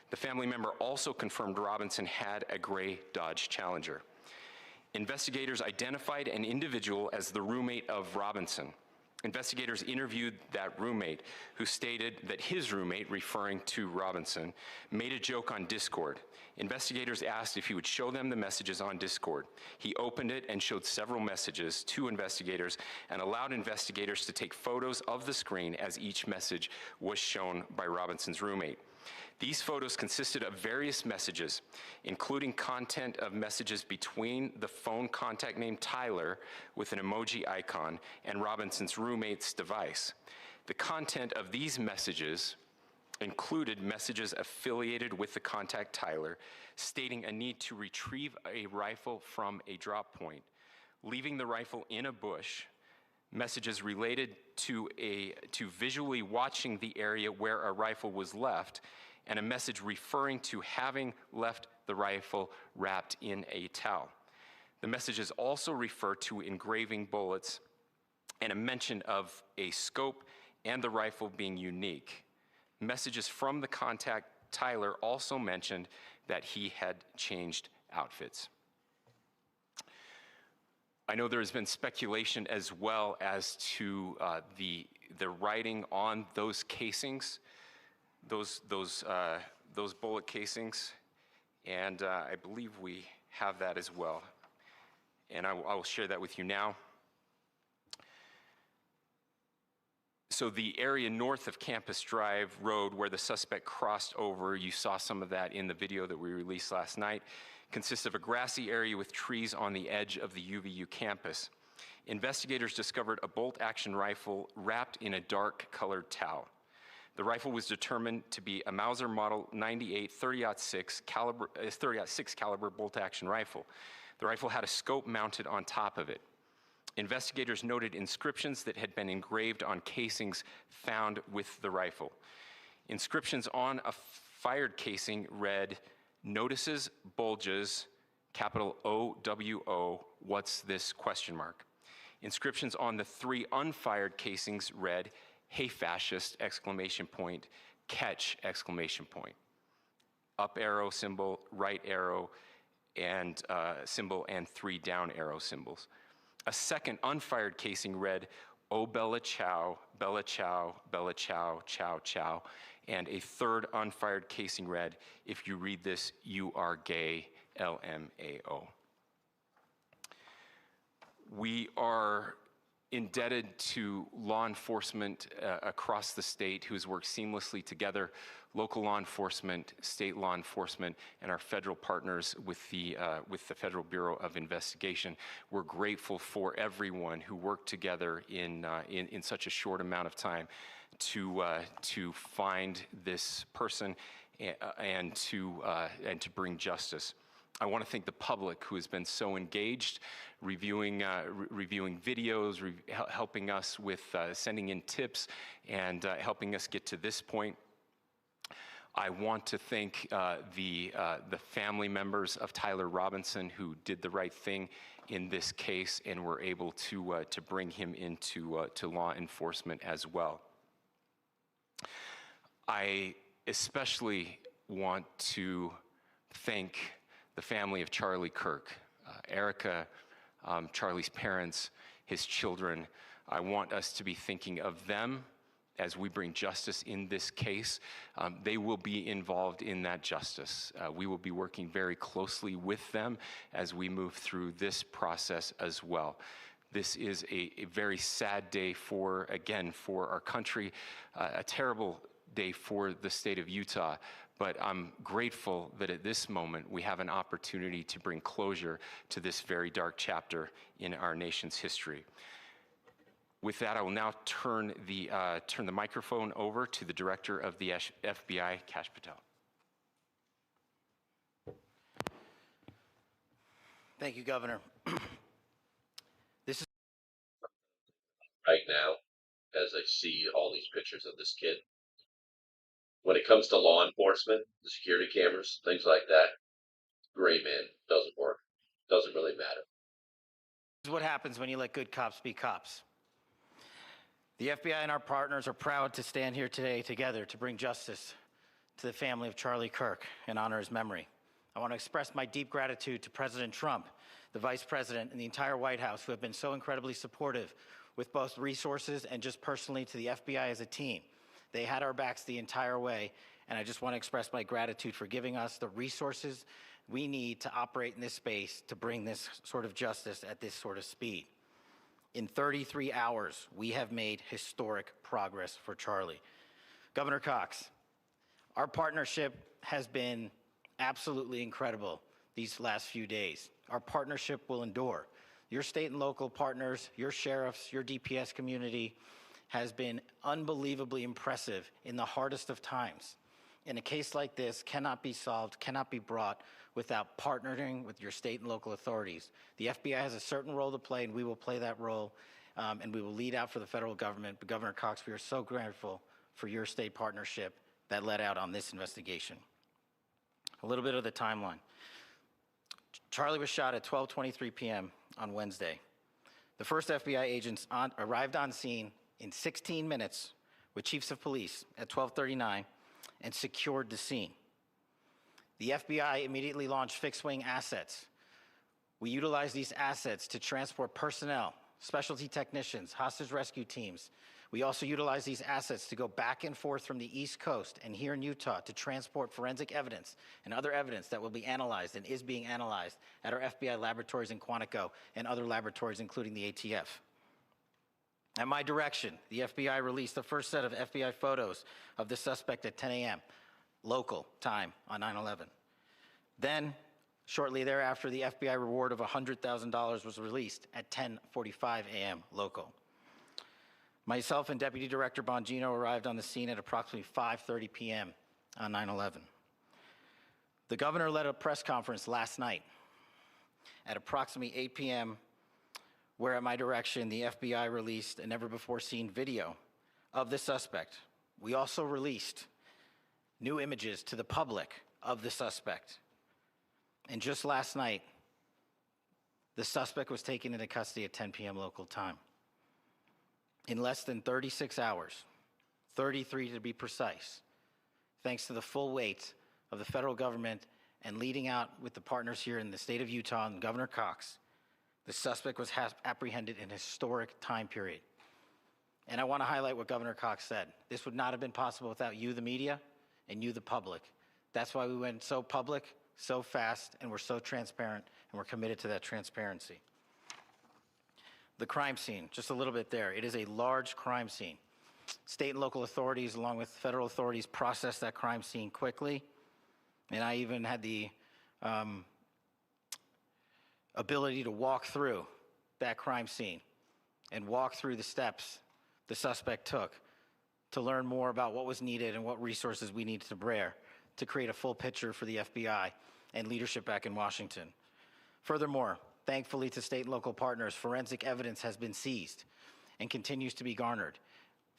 The family member also confirmed Robinson had a gray Dodge Challenger. Investigators identified an individual as the roommate of Robinson. Investigators interviewed that roommate, who stated that his roommate, referring to Robinson, made a joke on Discord. Investigators asked if he would show them the messages on Discord. He opened it and showed several messages to investigators and allowed investigators to take photos of the screen as each message was shown by Robinson's roommate. These photos consisted of various messages, including content of messages between the phone contact name Tyler with an emoji icon and Robinson's roommate's device. The content of these messages included messages affiliated with the contact Tyler, stating a need to retrieve a rifle from a drop point, leaving the rifle in a bush, messages related to visually watching the area where a rifle was left, and a message referring to having left the rifle wrapped in a towel. The messages also refer to engraving bullets and a mention of a scope and the rifle being unique. Messages from the contact Tyler also mentioned that he had changed outfits. I know there has been speculation as well as to the writing on those casings, those bullet casings, and I believe we have that as well. And I will share that with you now. So the area north of Campus Drive Road where the suspect crossed over, you saw some of that in the video that we released last night, consists of a grassy area with trees on the edge of the UVU campus. Investigators discovered a bolt-action rifle wrapped in a dark-colored towel. The rifle was determined to be a Mauser Model 98 30-06 caliber bolt-action rifle. The rifle had a scope mounted on top of it. Investigators noted inscriptions that had been engraved on casings found with the rifle. Inscriptions on a fired casing read, "Notices, bulges, capital O-W-O, what's this, question mark." Inscriptions on the 3 unfired casings read, "Hey fascist, exclamation point, catch, exclamation point." Up arrow symbol, right arrow, and symbol, and 3 down arrow symbols. A second unfired casing read, "Oh Bella Chow, Bella Chow, Bella Chow, Chow Chow." And a third unfired casing read, "If you read this, you are gay, LMAO." We are indebted to law enforcement across the state who has worked seamlessly together, local law enforcement, state law enforcement, and our federal partners with the Federal Bureau of Investigation. We're grateful for everyone who worked together in such a short amount of time to find this person and to bring justice. I want to thank the public who has been so engaged, reviewing videos, helping us with sending in tips, and helping us get to this point. I want to thank the family members of Tyler Robinson who did the right thing in this case and were able to bring him into to law enforcement as well. I especially want to thank the family of Charlie Kirk, Erica, Charlie's parents, his children. I want us to be thinking of them as we bring justice in this case. They will be involved in that justice. We will be working very closely with them as we move through this process as well. This is a very sad day for our country, a terrible day for the state of Utah. But I'm grateful that at this moment we have an opportunity to bring closure to this very dark chapter in our nation's history. With that, I will now turn the microphone over to the Director of the FBI, Kash Patel. Thank you, Governor. This is right now as I see all these pictures of this kid. When it comes to law enforcement, the security cameras, things like that, gray man doesn't work. Doesn't really matter. what happens when you let good cops be cops. The FBI and our partners are proud to stand here today together to bring justice to the family of Charlie Kirk and honor his memory. I want to express my deep gratitude to President Trump, the Vice President, and the entire White House who have been so incredibly supportive with both resources and just personally to the FBI as a team. They had our backs the entire way, and I just want to express my gratitude for giving us the resources we need to operate in this space to bring this sort of justice at this sort of speed. In 33 hours, we have made historic progress for Charlie. Governor Cox, our partnership has been absolutely incredible these last few days. Our partnership will endure. Your state and local partners, your sheriffs, your DPS community has been unbelievably impressive in the hardest of times. And a case like this cannot be solved, cannot be brought without partnering with your state and local authorities. The FBI has a certain role to play, and we will play that role, and we will lead out for the federal government. But Governor Cox, we are so grateful for your state partnership that led out on this investigation. A little bit of the timeline. Charlie was shot at 12:23 p.m. on Wednesday. The first FBI agents arrived on scene in 16 minutes with chiefs of police at 12:39 and secured the scene. The FBI immediately launched fixed-wing assets. We utilized these assets to transport personnel, specialty technicians, hostage rescue teams. We also utilized these assets to go back and forth from the East Coast and here in Utah to transport forensic evidence and other evidence that will be analyzed and is being analyzed at our FBI laboratories in Quantico and other laboratories, including the ATF. At my direction, the FBI released the first set of FBI photos of the suspect at 10 a.m. local time on 9/11. Then, shortly thereafter, the FBI reward of $100,000 was released at 10:45 a.m. local. Myself and Deputy Director Bongino arrived on the scene at approximately 5:30 p.m. on 9/11. The governor led a press conference last night at approximately 8 p.m., where at my direction, the FBI released a never-before-seen video of the suspect. We also released new images to the public of the suspect. And just last night, the suspect was taken into custody at 10 p.m. local time. In less than 36 hours, 33 to be precise, thanks to the full weight of the federal government and leading out with the partners here in the state of Utah and Governor Cox, the suspect was apprehended in a historic time period. And I want to highlight what Governor Cox said. This would not have been possible without you, the media, and you, the public. That's why we went so public, so fast, and we're so transparent, and we're committed to that transparency. The crime scene, just a little bit there. It is a large crime scene. State and local authorities, along with federal authorities, processed that crime scene quickly. And I even had the ability to walk through that crime scene and walk through the steps the suspect took to learn more about what was needed and what resources we needed to bear to create a full picture for the FBI and leadership back in Washington. Furthermore, thankfully to state and local partners, forensic evidence has been seized and continues to be garnered.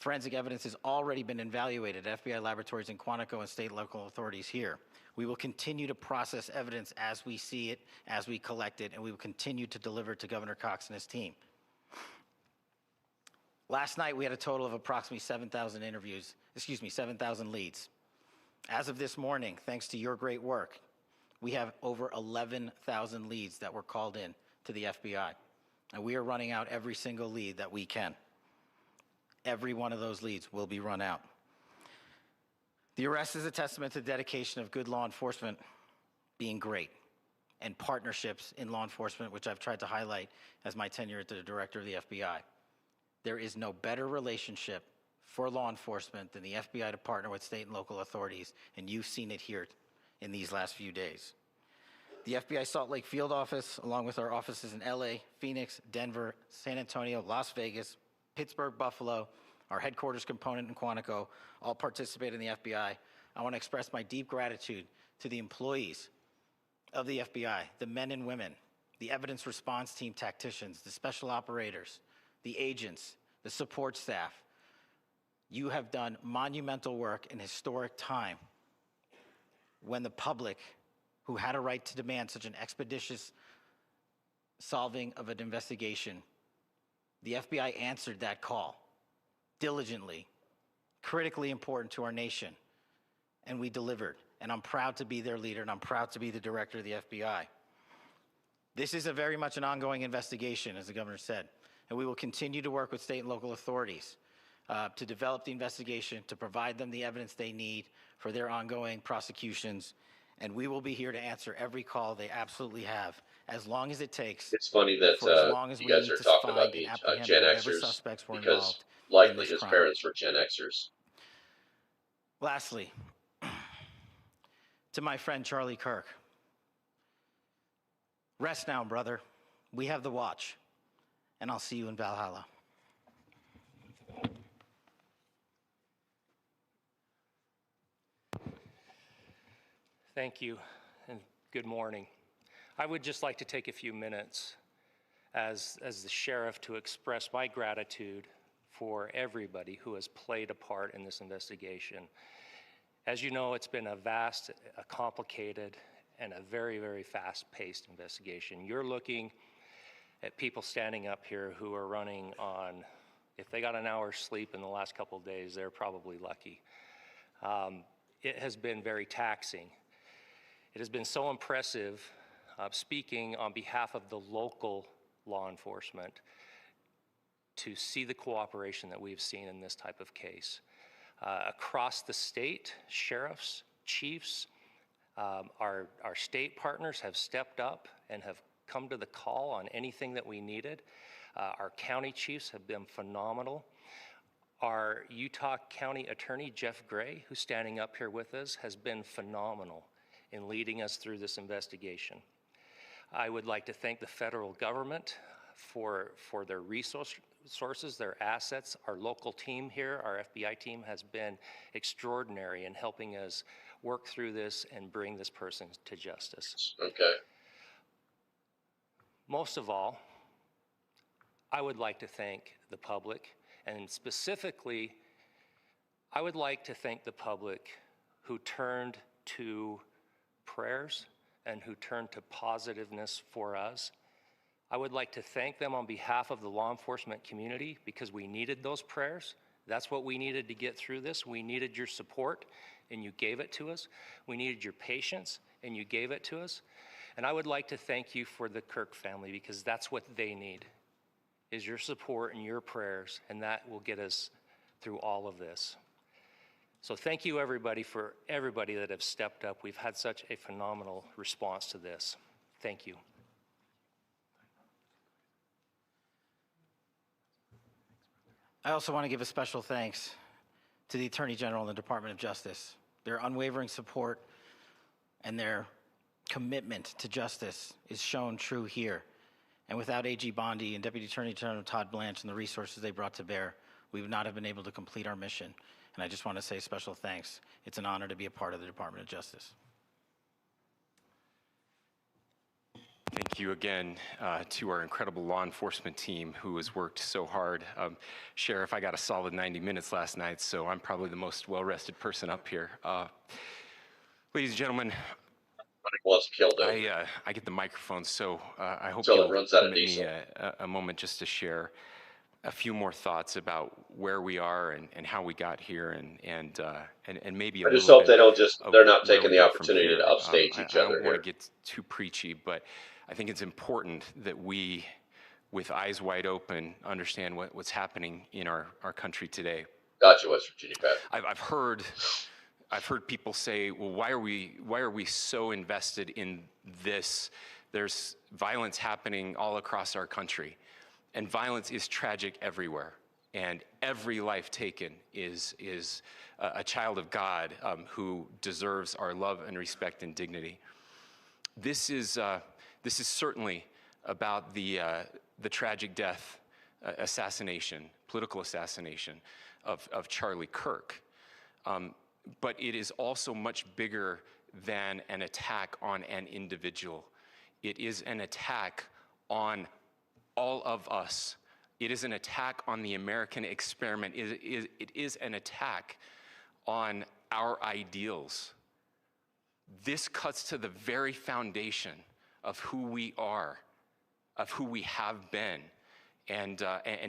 Forensic evidence has already been evaluated at FBI laboratories in Quantico and state and local authorities here. We will continue to process evidence as we see it, as we collect it, and we will continue to deliver to Governor Cox and his team. Last night, we had a total of approximately 7,000 leads. As of this morning, thanks to your great work, we have over 11,000 leads that were called in to the FBI. And we are running out every single lead that we can. Every one of those leads will be run out. The arrest is a testament to the dedication of good law enforcement being great and partnerships in law enforcement, which I've tried to highlight as my tenure as the director of the FBI. There is no better relationship for law enforcement than the FBI to partner with state and local authorities, and you've seen it here in these last few days. The FBI Salt Lake field office, along with our offices in LA, Phoenix, Denver, San Antonio, Las Vegas, Pittsburgh, Buffalo, our headquarters component in Quantico, all participate in the FBI. I want to express my deep gratitude to the employees of the FBI, the men and women, the evidence response team tacticians, the special operators, the agents, the support staff. You have done monumental work in historic time when the public, who had a right to demand such an expeditious solving of an investigation, the FBI answered that call diligently, critically important to our nation, and we delivered. And I'm proud to be their leader, and I'm proud to be the director of the FBI. This is very much an ongoing investigation, as the governor said, and we will continue to work with state and local authorities to develop the investigation, to provide them the evidence they need for their ongoing prosecutions, and we will be here to answer every call they absolutely have, as long as it takes. It's funny that for as long as you we guys need are to talking find about and being apprehend Gen whatever Xers suspects were because involved in likely this his crime. parents were Gen Xers. Lastly, to my friend Charlie Kirk, rest now, brother. We have the watch, and I'll see you in Valhalla. Thank you, and good morning. I would just like to take a few minutes as the sheriff to express my gratitude for everybody who has played a part in this investigation. As you know, it's been a vast, a complicated, and a very, very fast-paced investigation. You're looking at people standing up here who are running on, if they got an hour's sleep in the last couple of days, they're probably lucky. It has been very taxing. It has been so impressive, speaking on behalf of the local law enforcement, to see the cooperation that we've seen in this type of case. Across the state, sheriffs, chiefs, our state partners have stepped up and have come to the call on anything that we needed. Our county chiefs have been phenomenal. Our Utah County Attorney, Jeff Gray, who's standing up here with us, has been phenomenal in leading us through this investigation. I would like to thank the federal government for their resources, their assets. Our local team here, our FBI team, has been extraordinary in helping us work through this and bring this person to justice. Okay. Most of all, I would like to thank the public, and specifically, I would like to thank the public who turned to prayers and who turned to positiveness for us. I would like to thank them on behalf of the law enforcement community, because we needed those prayers. That's what we needed to get through this. We needed your support, and you gave it to us. We needed your patience, and you gave it to us. And I would like to thank you for the Kirk family, because that's what they need, is your support and your prayers, and that will get us through all of this. So thank you, everybody, for everybody that have stepped up. We've had such a phenomenal response to this. Thank you. I also want to give a special thanks to the Attorney General and the Department of Justice. Their unwavering support and their commitment to justice is shown true here. And without AG Bondi and Deputy Attorney General Todd Blanche and the resources they brought to bear, we would not have been able to complete our mission. And I just want to say special thanks. It's an honor to be a part of the Department of Justice. Thank you again to our incredible law enforcement team who has worked so hard. Sheriff, I got a solid 90 minutes last night, so I'm probably the most well-rested person up here. Ladies and gentlemen, I get the microphone, so I hope you'll permit me a moment just to share a few more thoughts about where we are and how we got here, and maybe I just hope they don't they're not taking the opportunity to upstage each other. I don't want to get too preachy, but I think it's important that we, with eyes wide open, understand what's happening in our country today. Gotcha, West Virginia, Pat. I've heard people say, well, why are we so invested in this? There's violence happening all across our country, and violence is tragic everywhere. And every life taken is a child of God who deserves our love and respect and dignity. This is certainly about the tragic death, political assassination of Charlie Kirk. But it is also much bigger than an attack on an individual. It is an attack on all of us. It is an attack on the American experiment. It is an attack on our ideals. This cuts to the very foundation of who we are, of who we have been, and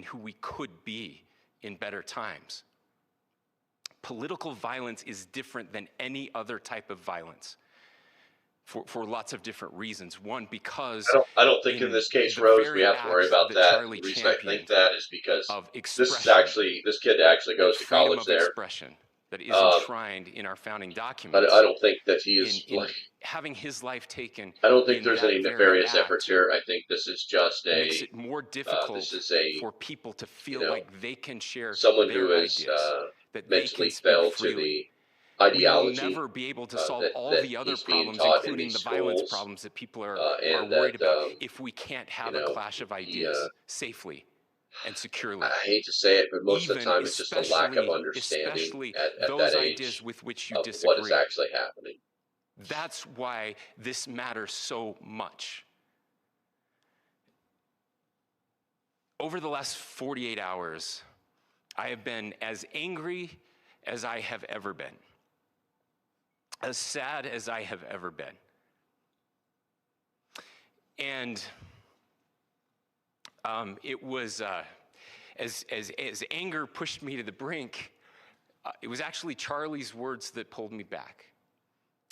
who we could be in better times. Political violence is different than any other type of violence for lots of different reasons. One, because I don't think in this case, Rose, we have to worry about that. The reason I think that is because this kid actually goes to college there. Expression that is enshrined in our founding documents. I don't think that he is having his life taken. I don't think there's any nefarious efforts here. I think this is just makes it more difficult for people to feel like they can share someone their who is ideas, that mentally they can fell speak to freely. the ideology. We will never be able to solve all the other problems, taught including the violence problems that people are and worried that, about, if we can't have a clash of ideas safely and securely. I hate to say it, but most of the time it's just a lack of understanding at those that age ideas with which you of disagree. what is actually happening. That's why this matters so much. Over the last 48 hours, I have been as angry as I have ever been, as sad as I have ever been. And it was, as anger pushed me to the brink, it was actually Charlie's words that pulled me back.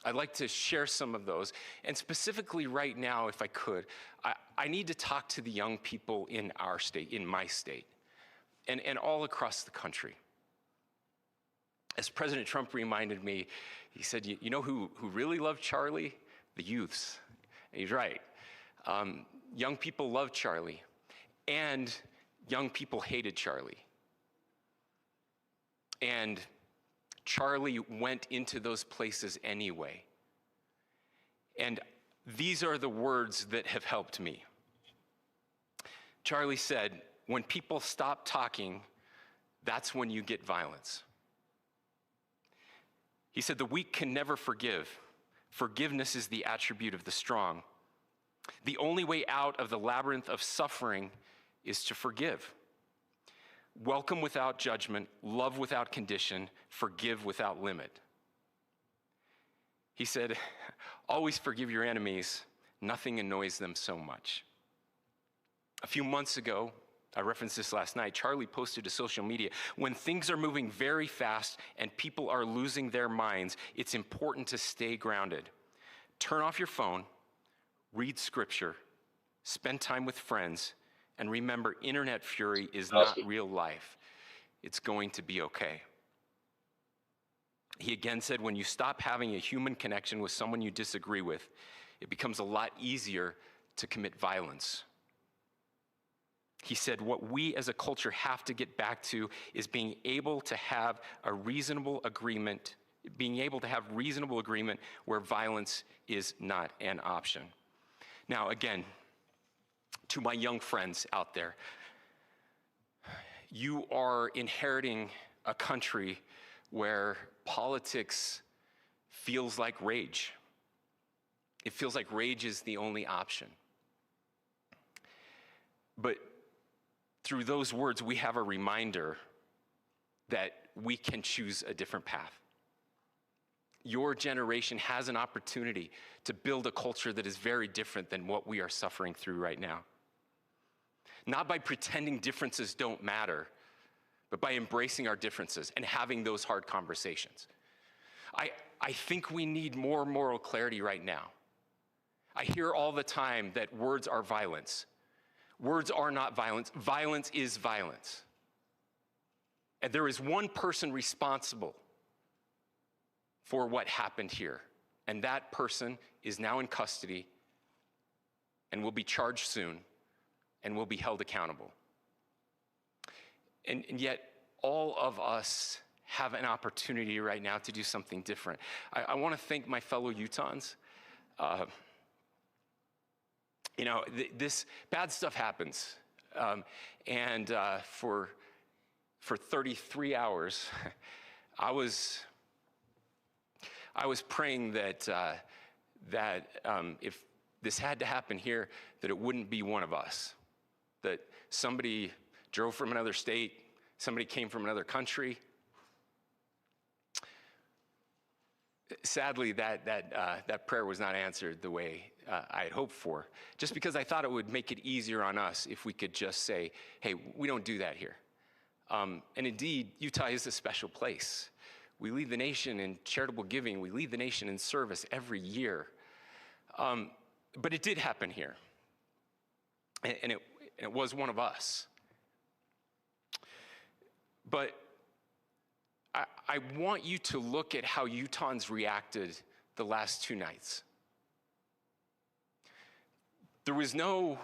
I'd like to share some of those. And specifically right now, if I could, I need to talk to the young people in our state, in my state, and all across the country. As President Trump reminded me, he said, you know who really loved Charlie? The youths. And he's right. Young people loved Charlie, and young people hated Charlie. And Charlie went into those places anyway. And these are the words that have helped me. Charlie said, when people stop talking, that's when you get violence. He said, the weak can never forgive. Forgiveness is the attribute of the strong. The only way out of the labyrinth of suffering is to forgive. Welcome without judgment, love without condition, forgive without limit. He said, always forgive your enemies. Nothing annoys them so much. A few months ago, I referenced this last night, Charlie posted to social media, when things are moving very fast and people are losing their minds, it's important to stay grounded. Turn off your phone, read scripture, spend time with friends, and remember, internet fury is not real life. It's going to be okay. He again said, when you stop having a human connection with someone you disagree with, it becomes a lot easier to commit violence. He said, what we as a culture have to get back to is being able to have a reasonable agreement, where violence is not an option. Now, again, to my young friends out there, you are inheriting a country where politics feels like rage. It feels like rage is the only option. But through those words, we have a reminder that we can choose a different path. Your generation has an opportunity to build a culture that is very different than what we are suffering through right now. Not by pretending differences don't matter, but by embracing our differences and having those hard conversations. I think we need more moral clarity right now. I hear all the time that words are violence. Words are not violence. Violence is violence. And there is one person responsible for what happened here. And that person is now in custody and will be charged soon and will be held accountable. And yet, all of us have an opportunity right now to do something different. I want to thank my fellow Utahns. This bad stuff happens. For 33 hours, I was praying that this had to happen here, that it wouldn't be one of us, that somebody drove from another state, somebody came from another country. Sadly, that prayer was not answered the way I had hoped for, just because I thought it would make it easier on us if we could just say, hey, we don't do that here. And indeed, Utah is a special place. We lead the nation in charitable giving. We lead the nation in service every year. But it did happen here. And it was one of us. But I want you to look at how Utahns reacted the last 2 nights. There was no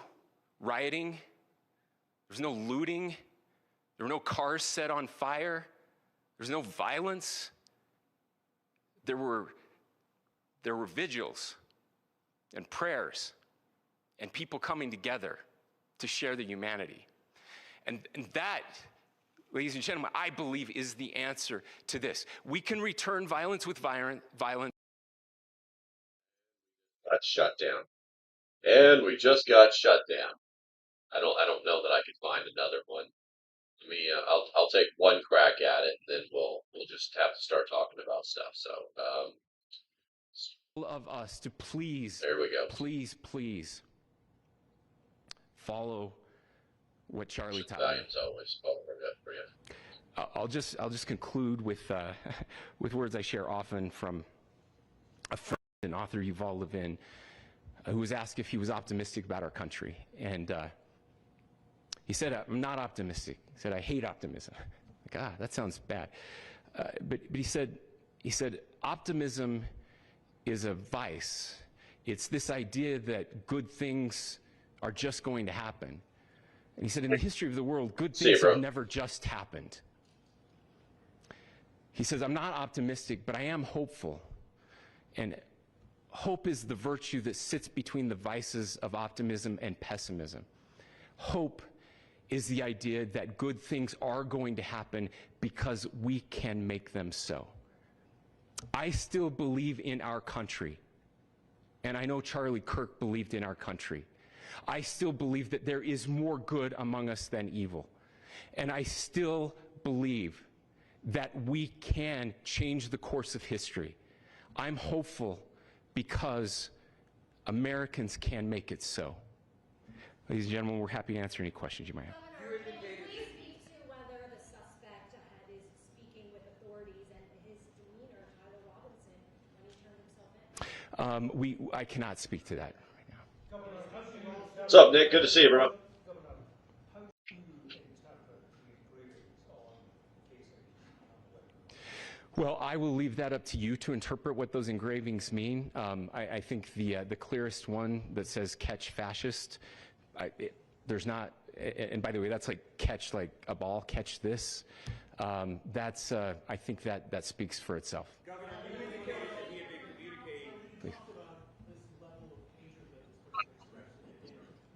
rioting. There was no looting. There were no cars set on fire. There was no violence. There were vigils and prayers and people coming together to share the humanity. And that, ladies and gentlemen, I believe is the answer to this. We can return violence with violence. Got shut down. And we just got shut down. I don't know that I could find another one. Let me I'll take one crack at it, and then we'll just have to start talking about stuff. So All of us to please, there we go. Please follow what Charlie taught me. Italians always follow good for you. I'll just conclude with with words I share often from a friend and author, Yuval Levin, who was asked if he was optimistic about our country, and he said, "I'm not optimistic." He said, "I hate optimism." Like, that sounds bad. But he said, optimism is a vice. It's this idea that good things are just going to happen. And he said, in the history of the world, good things have never just happened. He says, I'm not optimistic, but I am hopeful. And hope is the virtue that sits between the vices of optimism and pessimism. Hope is the idea that good things are going to happen because we can make them so. I still believe in our country, and I know Charlie Kirk believed in our country. I still believe that there is more good among us than evil, and I still believe that we can change the course of history. I'm hopeful because Americans can make it so. Ladies and gentlemen, we're happy to answer any questions you might have. Governor, can you please speak to whether the suspect is speaking with authorities and his demeanor, Tyler Robinson, when he turned himself in? I cannot speak to that right now. What's up, Nick? Good to see you, bro. Well, I will leave that up to you to interpret what those engravings mean. I think the clearest one that says "catch fascist," there's not, and by the way, that's like catch like a ball, catch this. That's I think that speaks for itself. Governor, you indicated that he had been communicating. Please. About this level of hatred that this person expressed.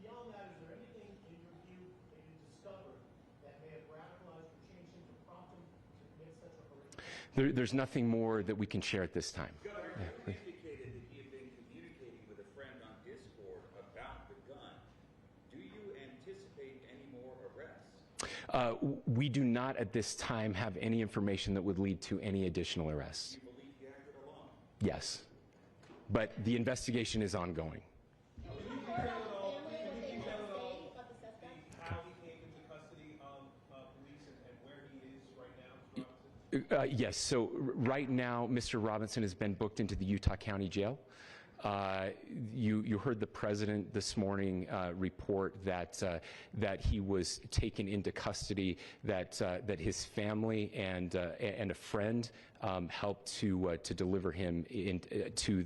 Beyond that, is there anything in your view that you discovered that may have radicalized or changed him to prompt him to commit such a horrific? There's nothing more that we can share at this time. Governor, you indicated that he had been communicating with a friend on Discord about the gun. Do you anticipate any more arrests? We do not at this time have any information that would lead to any additional arrests. Do you believe he acted alone? Yes, but the investigation is ongoing. Can you detail at all how he came into custody of police and where he is right now, Mr. Robinson? Yes, so right now, Mr. Robinson has been booked into the Utah County Jail. You heard the president this morning report that he was taken into custody, that his family and a friend helped to deliver him into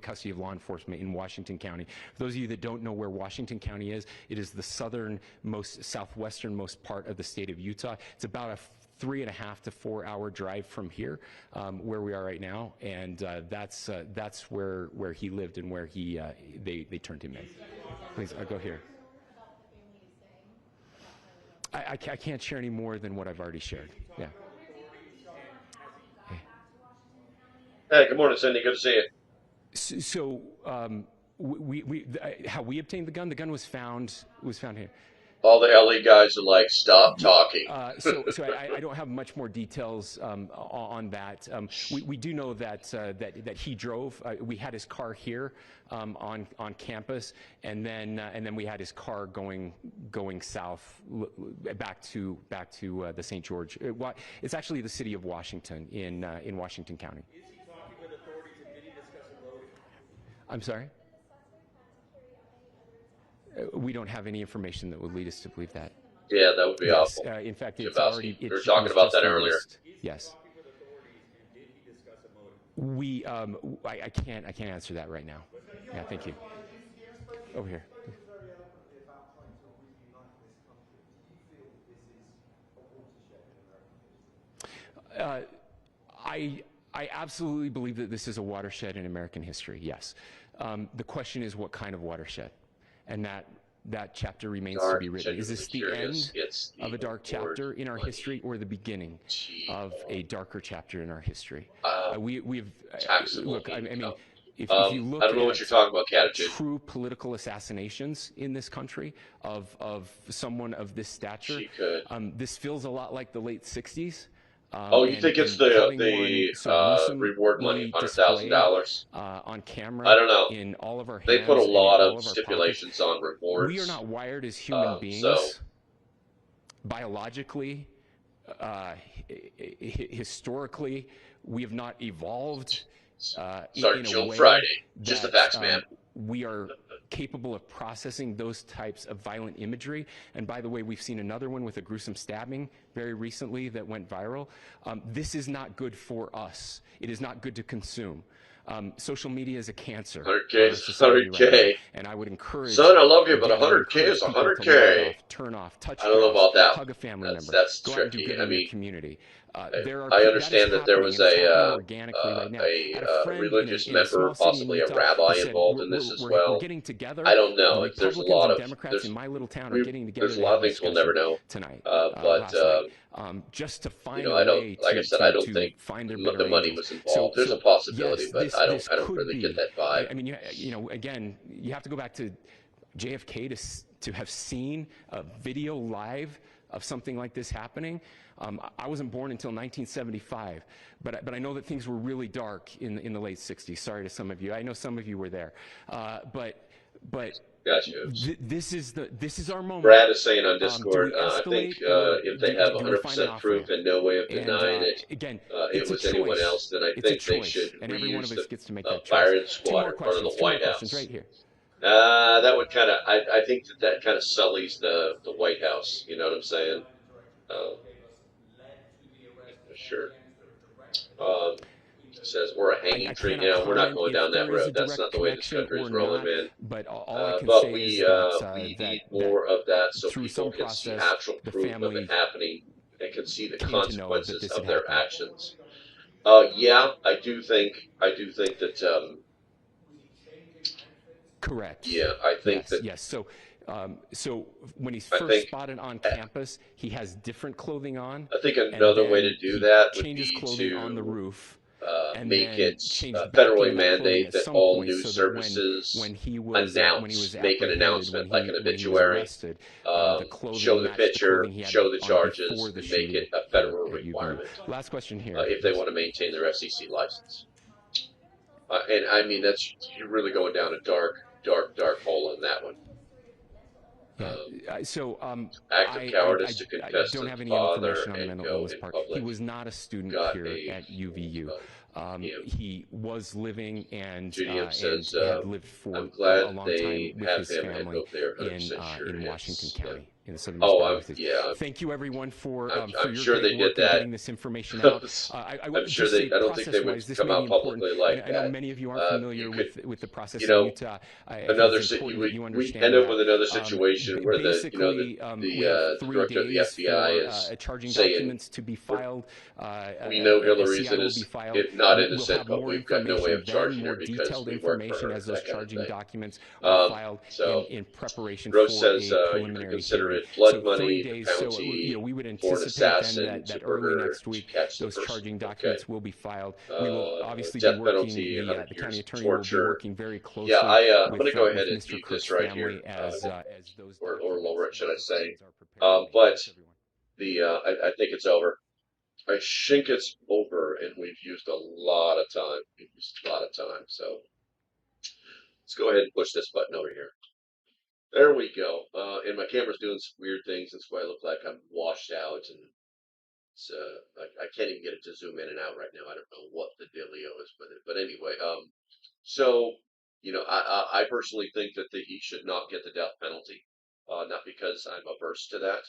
custody of law enforcement in Washington County. For those of you that don't know where Washington County is, it is the southwesternmost part of the state of Utah. It's about a 3.5 to 4 hour drive from here, where we are right now, and that's where he lived and where they turned him in. Please, I'll go here. I can't share any more than what I've already shared. Yeah. Hey, good morning, Cindy. Good to see you. So how we obtained the gun was found here. All the LA guys are like, stop talking. So I don't have much more details on that. We do know that he drove. We had his car here on campus, and then we had his car going south back to the St. George. It's actually the city of Washington in Washington County. Is he talking with authorities, and did he discuss a loading? I'm sorry? We don't have any information that would lead us to believe that. Yeah, that would be awful. In fact, it's Jabowski. already. We were talking about that earlier. Yes. We. I can't answer that right now. Yeah. Thank you. Over here. I absolutely believe that this is a watershed in American history. Yes. The question is, what kind of watershed? And that chapter remains to be written. Is this the end of a dark chapter in our history, or the beginning of a darker chapter in our history? We've look. I mean, if you look I don't know what you're talking about, Catitude. True political assassinations in this country of someone of this stature, this feels a lot like the late '60s. You think it's the reward money, $100,000 on camera? I don't know. In all of our they hands put a lot of stipulations on rewards. We are not wired as human beings. Biologically, historically, we have not evolved Sorry, Joe Friday. Just the facts, man. We are capable of processing those types of violent imagery. And by the way, we've seen another one with a gruesome stabbing very recently that went viral. This is not good for us. It is not good to consume. Social media is a cancer. 100K is 100K. And I would encourage. Son, I love you, but 100K is 100K. Turn off, touch. I don't know about that. Hug a family member. That's go out and do tricky. good I in your mean, community. I understand that there was a religious member, possibly a rabbi, involved in this as well. I don't know. There's a lot of there's a lot of things we'll never know tonight. But just to find you know, I don't. Like I said, I don't think the money was involved. There's a possibility, but I don't really get that vibe. I mean, you know, again, you have to go back to JFK to have seen a video live of something like this happening. I wasn't born until 1975, but I know that things were really dark in the late 60s. Sorry to some of you. I know some of you were there, but gotcha. This is our moment. Brad is saying on Discord, I think if they have 100% proof and no way of denying it, it was anyone else, then I think they should reuse the firing squad in front of the White House. Right here. That would kind of, I think that kind of sullies the White House. You know what I'm saying? Sure. Says we're a hanging tree now. We're not going down that road. That's not the way this country is rolling, man. But we need more of that so people can see actual proof of it happening and can see the consequences of their actions. Yeah, I do think that. Correct. Yeah, I think that. Yes. So when he's first spotted on campus, he has different clothing on. I think another way to do that would be to on the roof. Make it federally mandate that all news services make an announcement like an obituary, show the picture, show the charges, and make it a federal requirement. Last question here. If they want to maintain their FCC license. And I mean, you're really going down a dark hole in that one. Act of cowardice to confess I don't have any father information on the and mental go illness in part. public. He was not a student here at UVU. He was living and had lived for a long time with his family in Washington County. In the southern Thank you, everyone, for I'm your sure they great work did that. In getting this information out. I'm sure they. I don't think they would come out publicly like that. I know many of you aren't familiar with the process in Utah. We end up with another situation where the director of the FBI is charging saying, documents to be filed. We know Hillary's not innocent, but we've got no way of charging her because we work for her. As those charging documents are filed in preparation for a preliminary hearing it blood So money, 3 the days. So bounty we would for an anticipate then assassin that to early murder next to week catch the those person. charging Okay. documents will be filed. We will obviously be Death working. penalty, 100 The years county of attorney will be torture. working very closely Yeah, I'm with, going to go ahead with and Mr. mute Kirk's this right family here, as those or documents lower it, should I say? documents are prepared. But I think it's over. I think it's over, and we've used a lot of time. We've used a lot of time, so let's go ahead and push this button over here. There we go. And my camera's doing some weird things. That's why I look like I'm washed out, and it's, I can't even get it to zoom in and out right now. I don't know what the dealio is with it, but anyway, so I personally think that he should not get the death penalty, not because I'm averse to that,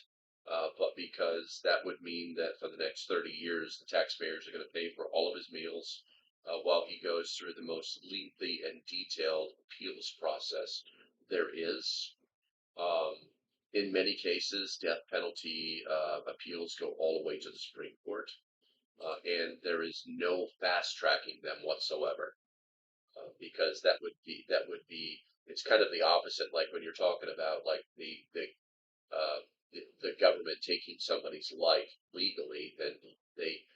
but because that would mean that for the next 30 years, the taxpayers are going to pay for all of his meals while he goes through the most lengthy and detailed appeals process there is. In many cases, death penalty appeals go all the way to the Supreme Court, and there is no fast tracking them whatsoever, because that would be it's kind of the opposite. Like when you're talking about like the government taking somebody's life legally, then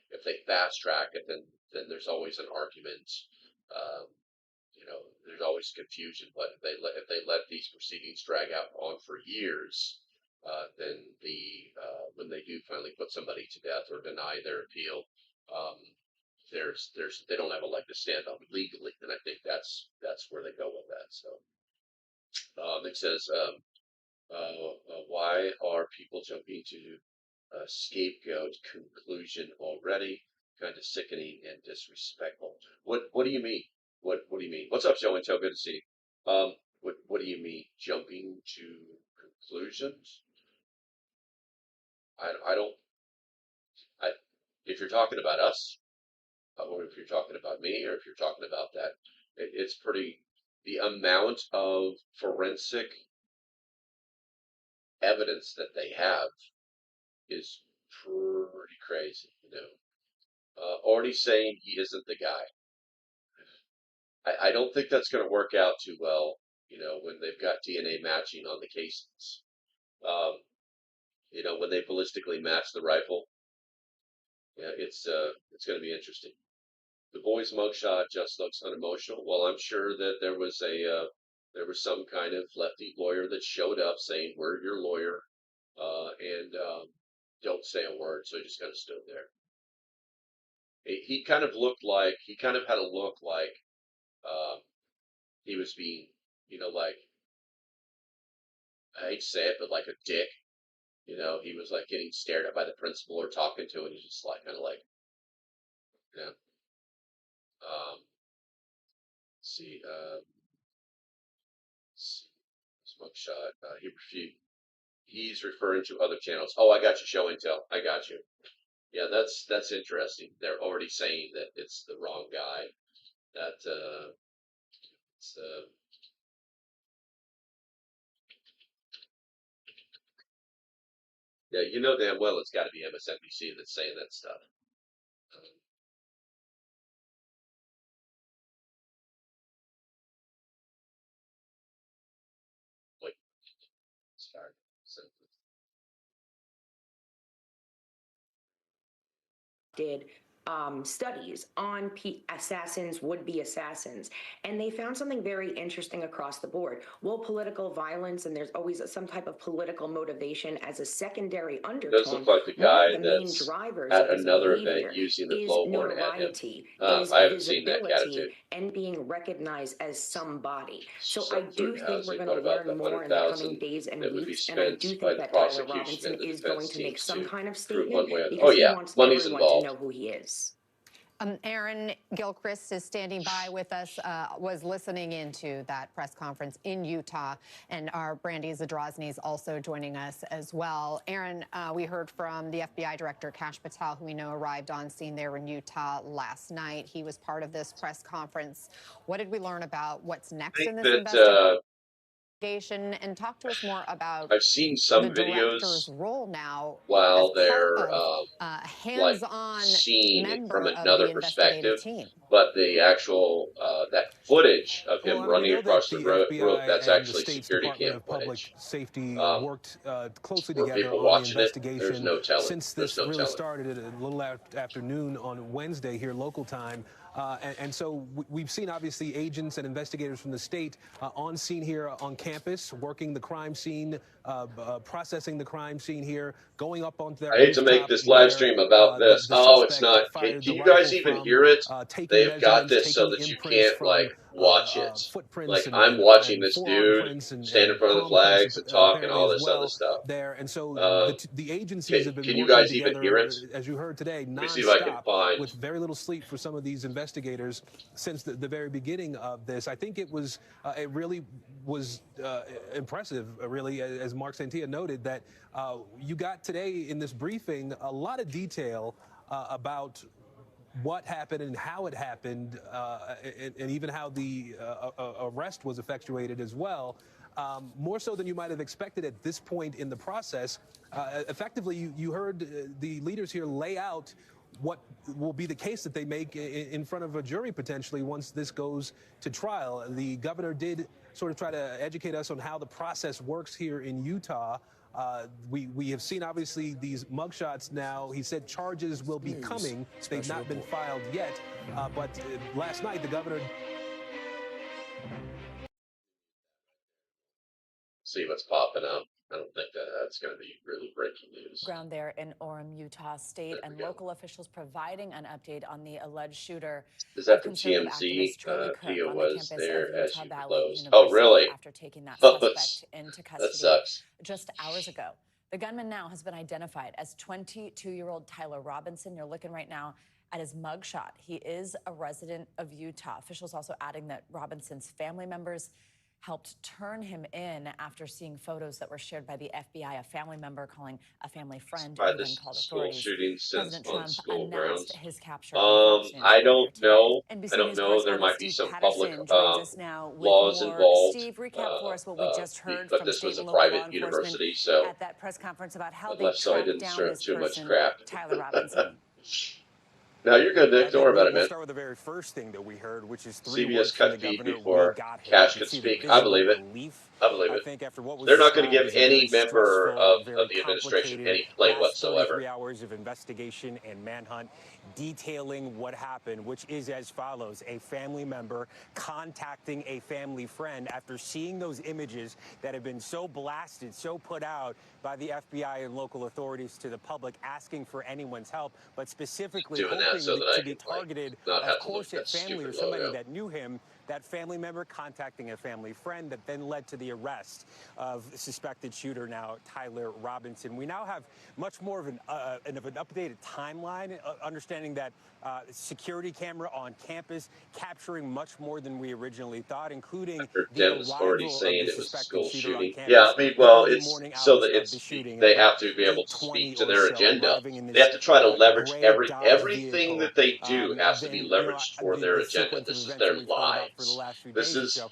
if they fast track it, then there's always an argument. Um, there's always confusion. But if they let these proceedings drag out on for years, then when they do finally put somebody to death or deny their appeal, they don't have a leg to stand on legally, and I think that's where they go with that. So it says, why are people jumping to scapegoat conclusion already? Kind of sickening and disrespectful. What do you mean? What do you mean? What's up, Joe and Joe? Good to see you. What do you mean jumping to conclusions? I don't. If you're talking about us, or if you're talking about me, or if you're talking about that, it's pretty. The amount of forensic evidence that they have is pretty crazy. Already saying he isn't the guy. I don't think that's going to work out too well, when they've got DNA matching on the casings. When they ballistically match the rifle, yeah, it's going to be interesting. The boy's mugshot just looks unemotional. Well, I'm sure that there was some kind of lefty lawyer that showed up saying, "We're your lawyer," and don't say a word. So he just kind of stood there. He kind of had a look like he was being, like, I hate to say it, but like a dick. He was like getting stared at by the principal or talking to, and he's just like kind of like, yeah. Let's see, smoke shot. He refused. He's referring to other channels. Oh, I got you. Show and tell. I got you. Yeah, that's interesting. They're already saying that it's the wrong guy. That it's yeah, damn well it's got to be MSNBC that's saying that stuff. Wait, start. Did studies on assassins, would-be assassins, and they found something very interesting across the board. Well, political violence, and there's always some type of political motivation as a secondary undertone. Does look like the guy one of the main that's drivers at of this another event behavior using the is blowhorn at him. notoriety, is I haven't seen that visibility, attitude. and being recognized as somebody. So Some I do food think we're housing. going What to about learn the more in the coming 100,000 days and that would be weeks, and I do spent by think the that Tyler prosecution Robinson and the is going defense to make teams some to kind of prove statement one way or the because Oh he yeah, wants money's everyone to involved. know who he is. Aaron Gilchrist is standing by with us, was listening into that press conference in Utah, and our Brandy Zadrozny is also joining us as well. Aaron, we heard from the FBI Director, Kash Patel, who we know arrived on scene there in Utah last night. He was part of this press conference. What did we learn about what's next in this investigation? And talk to us more about I've seen the some director's videos role now as while part they're of a like hands-on seen it from member of another the investigative perspective, team. but the actual that footage of him Well, and we running know that across the the road, FBI that's and the actually state's security Department cam of Public footage. Safety worked closely Were together people on the watching it? There's investigation no telling. since There's this no really telling. started at a little after noon on Wednesday here local time. And so we've seen, obviously, agents and investigators from the state on scene here on campus, working the crime scene, processing the crime scene here, going up onto that I hate to make rooftop this live where stream about this. the Oh, it's suspect not. fired Can the you rifle guys even from, hear it? taking They've got measurements, this so taking that you imprints can't from like watch it. footprints Like I'm watching and this forearm dude prints stand in front of the palm prints flags and talk and apparently all as this other well stuff. there. And so the agencies have been Can you working guys even hear together, it? as you heard today, Let me see if I can nonstop, find. with very little sleep for some of these investigators since the very beginning of this. I think it really was impressive, really, as Mark Santia noted, that you got today in this briefing a lot of detail about what happened and how it happened, and even how the arrest was effectuated as well. More so than you might have expected at this point in the process. Effectively, you heard the leaders here lay out what will be the case that they make in front of a jury potentially once this goes to trial. The governor did sort of try to educate us on how the process works here in Utah. We have seen, obviously, these mugshots now. He said charges will be coming. They've not been filed yet. But last night, the governor... See what's popping up. I don't think that's going to be really breaking news. Ground there in Orem, Utah. State and local officials providing an update on the alleged shooter. Is that from Conservative TMZ? activist Charlie Kirk Theo on the was campus there of as Utah you Valley closed. University Oh, really? after taking that suspect into custody that sucks. just hours ago. The gunman now has been identified as 22-year-old Tyler Robinson. You're looking right now at his mugshot. He is a resident of Utah. Officials also adding that Robinson's family members helped turn him in after seeing photos that were shared by the FBI. A family member calling a family friend who then called authorities. President Trump announced his capture on Fox News I don't know. NBC I don't News know. There correspondent might be Steve some public Patterson joins us now with laws more. involved. Steve, recap for us what we just heard But from this state was a and local law private enforcement university, so at that press conference about how they so I tracked didn't down stir this too much person, crap. Tyler Robinson. No, you're good, Nick. Don't worry about it, We'll man. start with the very first thing that we heard, which is 3 CBS words from cut the feed governor. before We got him. Cash You could see speak. the I believe it. relief. I believe it. I think after what was They're not going to described give as a any very member stressful, of the administration any play last 33 whatsoever. hours of investigation and manhunt detailing what happened, which is as follows: a family member contacting a family friend after seeing those images that have been so blasted, so put out by the FBI and local authorities to the public, asking for anyone's help, but specifically Doing that hoping so that I to be can, like, targeted, not of have to look course, at at that family or stupid somebody logo. that knew him. That family member contacting a family friend that then led to the arrest of suspected shooter now Tyler Robinson. We now have much more of an updated timeline, understanding that security camera on campus capturing much more than we originally thought, including the Dennis already arrival of saying the it was a suspected school shooter on shooting. campus. Yeah, I mean, the well, early it's morning so hours that of the shooting. they About have to be able to 8:20 speak to or their so, agenda. arriving in this, They have to try to leverage gray Dodge everything vehicle. that they do has to Then, be leveraged for their the agenda. sequence of This is events their that we've heard about for the lives. last few This days or is so,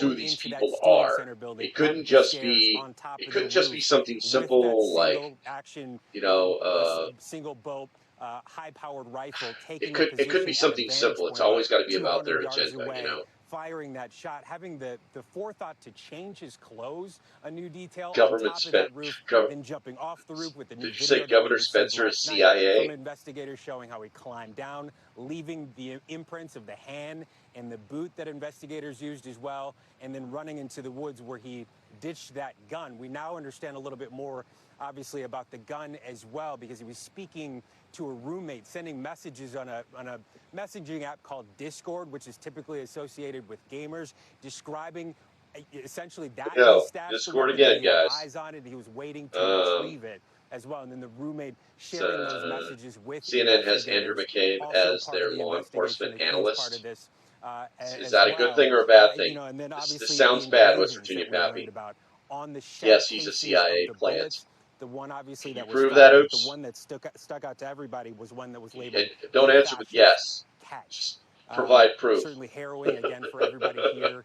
who going these into that people student are. center building, It couldn't up the just stairs, be. on top It of couldn't the just be roof, something with that simple like, single action, you know. single bolt, high-powered rifle, It taking a couldn't be position at a something vantage simple. It's point about always got to be about 200 their yards agenda, you away, know. firing that shot, having the forethought to change his clothes, a new detail on Government top of spent. that roof, then jumping off the roof with the new Did you say video that we Governor received Spencer is last night CIA? from investigators showing how he climbed down, leaving the imprints of the hand and the boot that investigators used as well, and then running into the woods where he ditched that gun. We now understand a little bit more, obviously, about the gun as well, because he was speaking to a roommate, sending messages on a messaging app called Discord, which is typically associated with gamers, describing essentially that he stashed Discord the weapon, again, he had guys. eyes on it, he was waiting to retrieve it as well, and then the roommate sharing those messages with CNN has Andrew McCabe also as part their of the law investigation, enforcement a huge analyst. part of this. Is that a good thing or a bad thing? And then This obviously sounds the bad, West engravings Virginia that we learned Pappy. about on the shell Yes, he's a casings CIA of the plant. bullets. The one obviously that was prove found, that, but Oops? the one that stuck out to everybody was one that was labeled. Don't answer with yes. Catch. Just provide proof. Certainly harrowing again for everybody here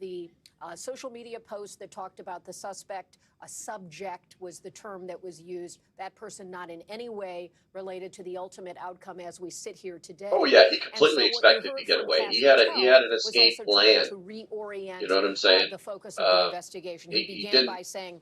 the social media posts that talked about the suspect. A subject was the term that was used. That person not in any way related to the ultimate outcome as we sit here today. Oh yeah, he completely expected to get away. He had an escape plan. To reorient You know what I'm saying? the focus of the investigation. He began didn't. by saying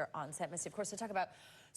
here on set. Missy, of course, to talk about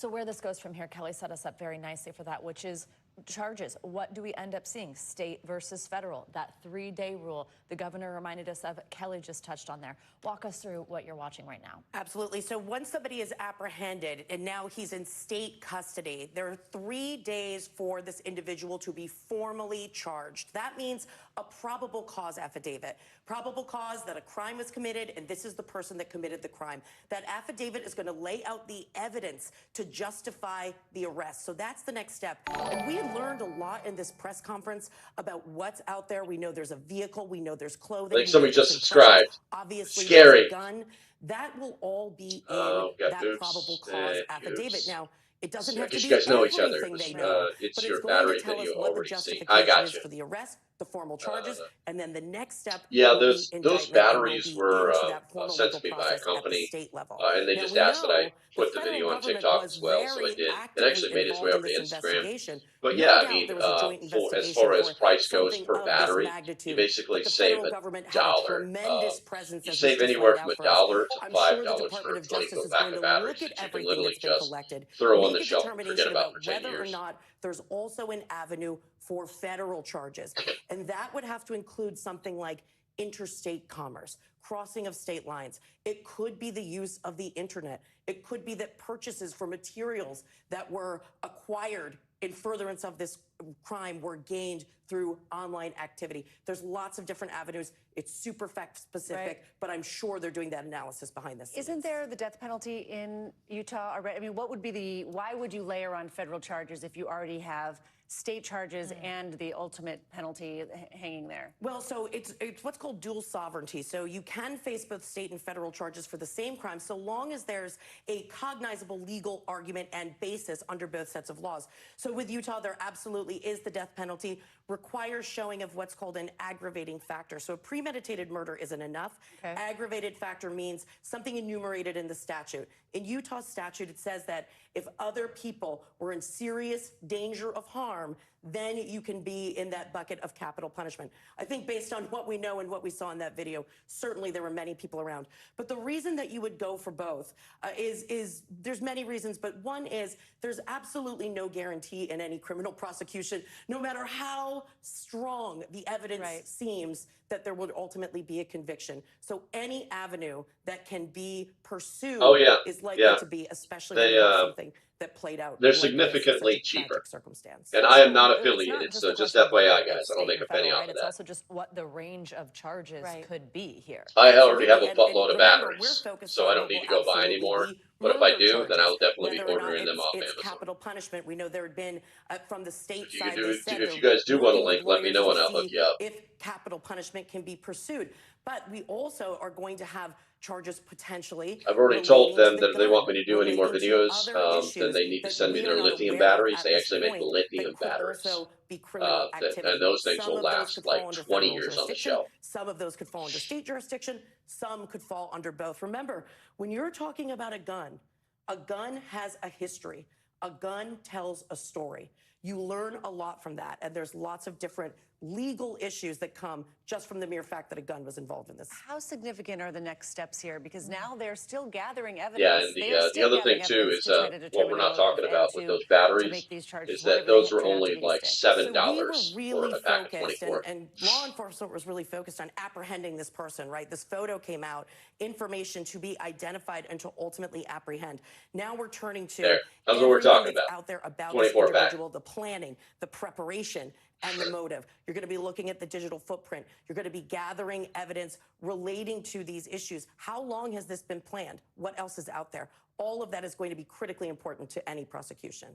where this goes from here. Kelly set us up very nicely for that, which is charges. What do we end up seeing? State versus federal, that 3-day rule the governor reminded us of. Kelly just touched on there. Walk us through what you're watching right now. Absolutely. So once somebody is apprehended and now he's in state custody, there are 3 days for this individual to be formally charged. That means a probable cause affidavit. Probable cause that a crime was committed and this is the person that committed the crime. That affidavit is going to lay out the evidence to justify the arrest. So that's the next step. And we learned a lot in this press conference about what's out there. We know there's a vehicle. We know there's clothing. I think somebody just impressions. subscribed. Obviously, Scary. there's a gun. That will all be in that Oops. probable cause affidavit. Oops. Now, it doesn't I have to guess be you guys know each other. everything they know, It's but your it's going battery to tell us video what the already seen. justification I got is you. for the arrest, the formal charges, and then the next step Yeah, will those be those indictment, and batteries we'll were be into that formal sent legal to me by a process at the company, state level. and they Now, just we asked that I know put the federal video on government TikTok was as well, so I very did. It actively actually made its way involved in over to this Instagram. investigation. But No yeah, I doubt mean, there was a joint as investigation far as for price goes something per of this battery, you magnitude. basically But the save federal $1. government had a tremendous presence, You as was save just anywhere laid from out for us. $1 to I'm $5 sure the for Department a of Justice 20-foot is pack going to of batteries look at that you can everything literally that's been just collected, throw on the make a shelf and forget determination about about for 10 whether or years. not there's also an avenue for federal charges. And that would have to include something like interstate commerce, crossing of state lines. It could be the use of the internet. It could be that purchases for materials that were acquired in furtherance of this crime were gained through online activity. There's lots of different avenues. It's super fact specific, but I'm sure they're doing that analysis behind the scenes. Isn't there the death penalty in Utah already? I mean, what would be why would you layer on federal charges if you already have state charges and the ultimate penalty hanging there? Well, so it's what's called dual sovereignty. So you can face both state and federal charges for the same crime so long as there's a cognizable legal argument and basis under both sets of laws. So with Utah, there absolutely is the death penalty, requires showing of what's called an aggravating factor. So premeditated murder isn't enough. Okay. Aggravated factor means something enumerated in the statute. In Utah's statute, it says that if other people were in serious danger of harm, then you can be in that bucket of capital punishment. I think based on what we know and what we saw in that video, certainly there were many people around. But the reason that you would go for both is there's many reasons, but one is there's absolutely no guarantee in any criminal prosecution, no matter how strong the evidence seems, that there would ultimately be a conviction. So any avenue that can be pursued is likely to be, especially when you have something that played out. They're like this, significantly such a cheaper. tragic circumstance. And I am not It's affiliated, just so a just question of whether FYI, it's guys, I don't state make or a penny federal, off right? of It's that. also just what the range of charges could be here. I already have a And buttload of remember, we're batteries, focused so on I don't what need will to go buy absolutely anymore. be But if I murder do, then I will charges, definitely be whether or not ordering them off it's Amazon. capital punishment. We know there had been from the state If you, side. do, They said if you guys do want a working with link, let me lawyers know and to I'll hook see you up. if capital punishment can be pursued. But we also are going to have charges potentially. I've already told them that if they want me to do any more relating to videos, other then they need to issues send me that their we are not lithium aware of batteries. at They this actually make point lithium that could batteries. also be criminal activity. And those things Some will of those last could like fall under 20 federal years on the jurisdiction. shelf. Some of those could fall under state jurisdiction. Some could fall under both. Remember, when you're talking about a gun has a history. A gun tells a story. You learn a lot from that, and there's lots of different legal issues that come just from the mere fact that a gun was involved in this. How significant are the next steps here? Because now they're still gathering evidence. Yeah, and the other thing too is what we're not talking about with those batteries is that those were only like $7 Really for a pack of focused, 24. and law enforcement was really focused on apprehending this person, right? This photo came out, information to be identified and to ultimately apprehend. Now we're turning to There. That's what we're talking that's about. out there about this 24 pack. individual, the planning, the preparation, and the motive. You're going to be looking at the digital footprint. You're going to be gathering evidence relating to these issues. How long has this been planned? What else is out there? All of that is going to be critically important to any prosecution.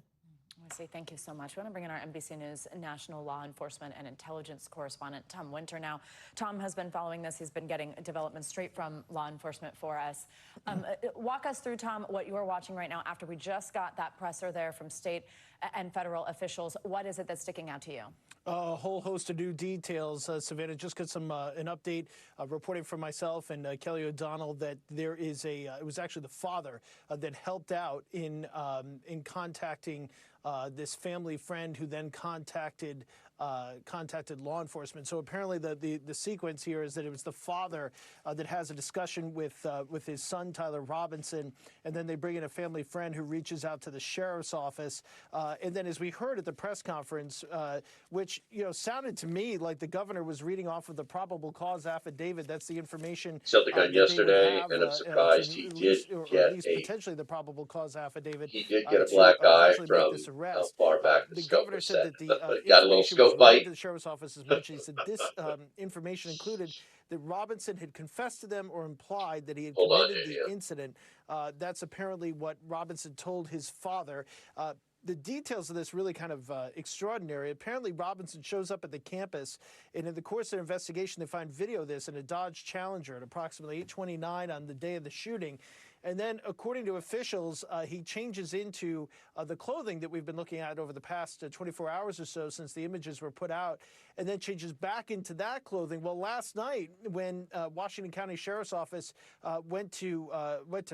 I want to say thank you so much. We want to bring in our NBC News national law enforcement and intelligence correspondent, Tom Winter. Now, Tom has been following this. He's been getting developments straight from law enforcement for us. Walk us through, Tom, what you're watching right now after we just got that presser there from state and federal officials. What is it that's sticking out to you? A whole host of new details. Savannah, just got an update reporting from myself and Kelly O'Donnell that there is it was actually the father that helped out in contacting this family friend who then contacted contacted law enforcement. So apparently the sequence here is that it was the father that has a discussion with his son, Tyler Robinson, and then they bring in a family friend who reaches out to the sheriff's office. And then as we heard at the press conference, which, sounded to me like the governor was reading off of the probable cause affidavit. That's the information Sent the gun that they would yesterday, have and I'm surprised to he at did least, or get at least potentially the probable cause affidavit he did get a to black eye eventually make from this how arrest. far back the The scope governor was said set, that the but it got a little information was scope relayed bite. to the sheriff's office as mentioned. He said this information included that Robinson had confessed to them or implied that he had Hold on, committed the JDM. incident. That's apparently what Robinson told his father. The details of this really kind of extraordinary. Apparently, Robinson shows up at the campus, and in the course of their investigation, they find video of this in a Dodge Challenger at approximately 8:29 on the day of the shooting. And then, according to officials, he changes into the clothing that we've been looking at over the past 24 hours or so since the images were put out, and then changes back into that clothing. Well, last night, when Washington County Sheriff's Office went to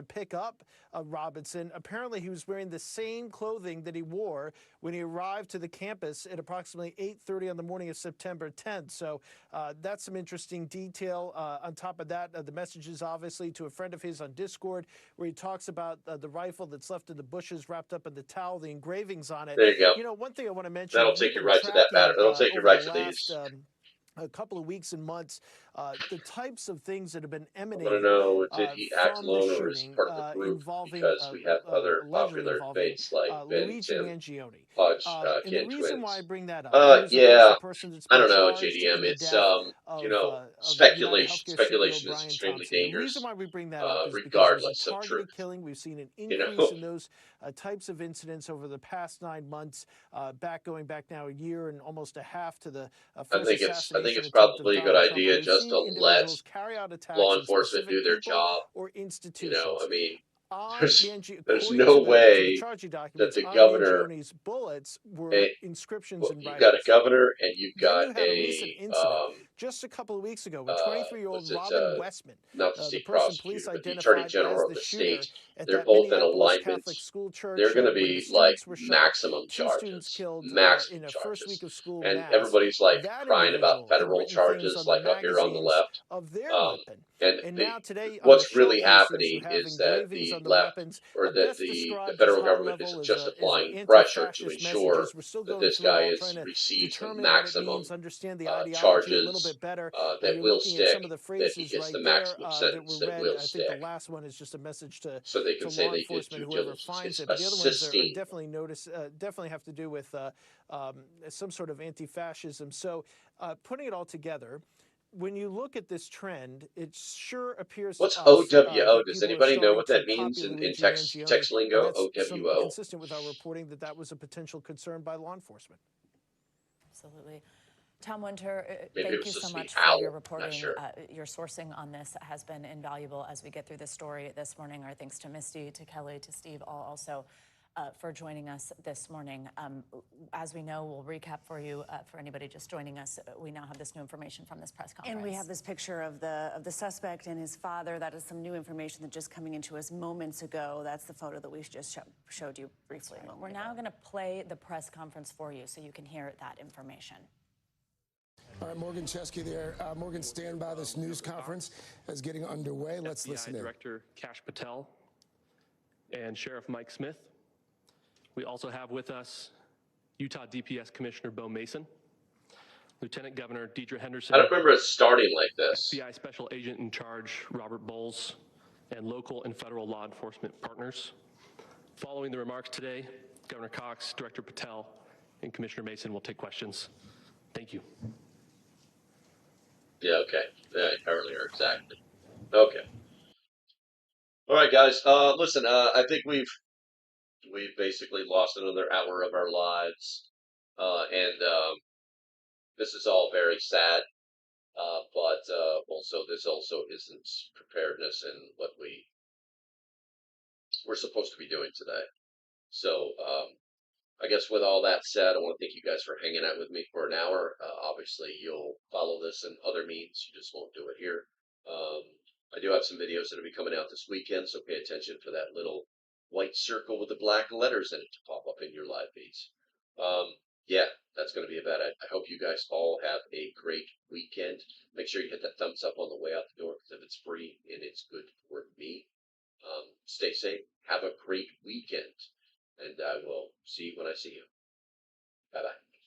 pick up Robinson, apparently he was wearing the same clothing that he wore when he arrived to the campus at approximately 8:30 on the morning of September 10th. So that's some interesting detail. On top of that, the messages, obviously, to a friend of his on Discord, where he talks about the rifle that's left in the bushes wrapped up in the towel, the engravings on it. There you go. One thing I want to mention, That'll we've take you been right to that pattern. tracking That'll take you over right the to last these. a couple of weeks and months, the types of things that have been I want to emanating know, did he act from the alone or is he shooting part of the group? involving, Because we have other allegedly popular involving faiths like Ben and Luigi Tim Mangione. Hodge, And the Kin reason why I twins. bring that up, he was, of course, Yeah, the person that's I been don't know, charged JDM. in the It's death of United speculation. Healthcare CEO Speculation is Brian extremely Thompson. The reason dangerous, why we bring that up is because it was a regardless of targeted truth. killing. We've seen an You increase know, in those types of incidents over the past 9 months, going back now a year and almost a half to the first I think assassination it's attempt of probably a good Donald Trump. And idea we've just seen to let individuals carry out attacks law on enforcement do specific their people job. or I institutions. mean, On Mangione, there's according no to the way charging that documents, the on governor. Mangione's bullets were Well, inscriptions and you've got a writings. governor and you've Then got you had a recent incident just a couple of weeks ago with 23-year-old what's it? Robin Westman, Not the the state person prosecutor, police but the attorney identified as general of the the shooter state. at They're that both in Minneapolis alignment. Catholic school They're church going to when the be like students were shot. maximum 2 students charges, killed maximum in a first week charges, of school and mass. everybody's like That crying about individual had federal written things charges, on the like up here on the magazines left. of their weapon. And And now today on the what's shell really casings, you happening have is that engravings the on the left weapons, or that best the described as federal high government level, isn't as just applying pressure to anti-fascist ensure messages. We're still that going this through it guy all, trying to receives the determine what it maximum means, understand the ideology a little charges bit better. that You're will looking at stick, some of the that he phrases gets right the there maximum that were sentence that read. will I think the stick. last one is just a message to So they can say law they did enforcement, due whoever diligence. finds It's it. But the other ones are assisting. definitely definitely have to do with some sort of anti-fascism. So putting it all together, when you look at this trend, it sure appears What's to us OWO? that Does people are anybody know starting what to that means copy in Luigi text Mangione, and lingo? that's OWO. consistent with our reporting that was a potential concern by law enforcement. Absolutely. Tom Winter, Maybe it thank was you so supposed to be much for owl. your Not reporting. sure. Your sourcing on this has been invaluable as we get through this story this morning. Our thanks to Misty, to Kelly, to Steve, all also for joining us this morning. As we know, we'll recap for you, for anybody just joining us. We now have this new information from this press conference. And we have this picture of the suspect and his father. That is some new information that just coming into us moments ago. That's the photo that we just showed you briefly. Right. We're now going to play the press conference for you so you can hear that information. All right, Morgan Chesky there. Morgan, stand by. This news conference is getting underway. Let's listen in. Director Kash Patel and Sheriff Mike Smith. We also have with us Utah DPS Commissioner Bo Mason, Lieutenant Governor Deidre Henderson. I don't remember it starting like this. FBI Special Agent in Charge Robert Bowles, and local and federal law enforcement partners. Following the remarks today, Governor Cox, Director Patel, and Commissioner Mason will take questions. Thank you. Yeah, okay. Yeah, earlier, exactly. Okay. All right, guys. Listen, I think we've basically lost another hour of our lives, and this is all very sad. But this also isn't preparedness in what we're supposed to be doing today. So, I guess with all that said, I want to thank you guys for hanging out with me for an hour. Obviously, you'll follow this in other means. You just won't do it here. I do have some videos that will be coming out this weekend, so pay attention for that little white circle with the black letters in it to pop up in your live feeds. Yeah, that's that's going to be about it. I hope you guys all have a great weekend. Make sure you hit that thumbs up on the way out the door, because if it's free and it's good for me. Stay safe. Have a great weekend. And I will see you when I see you. Bye-bye.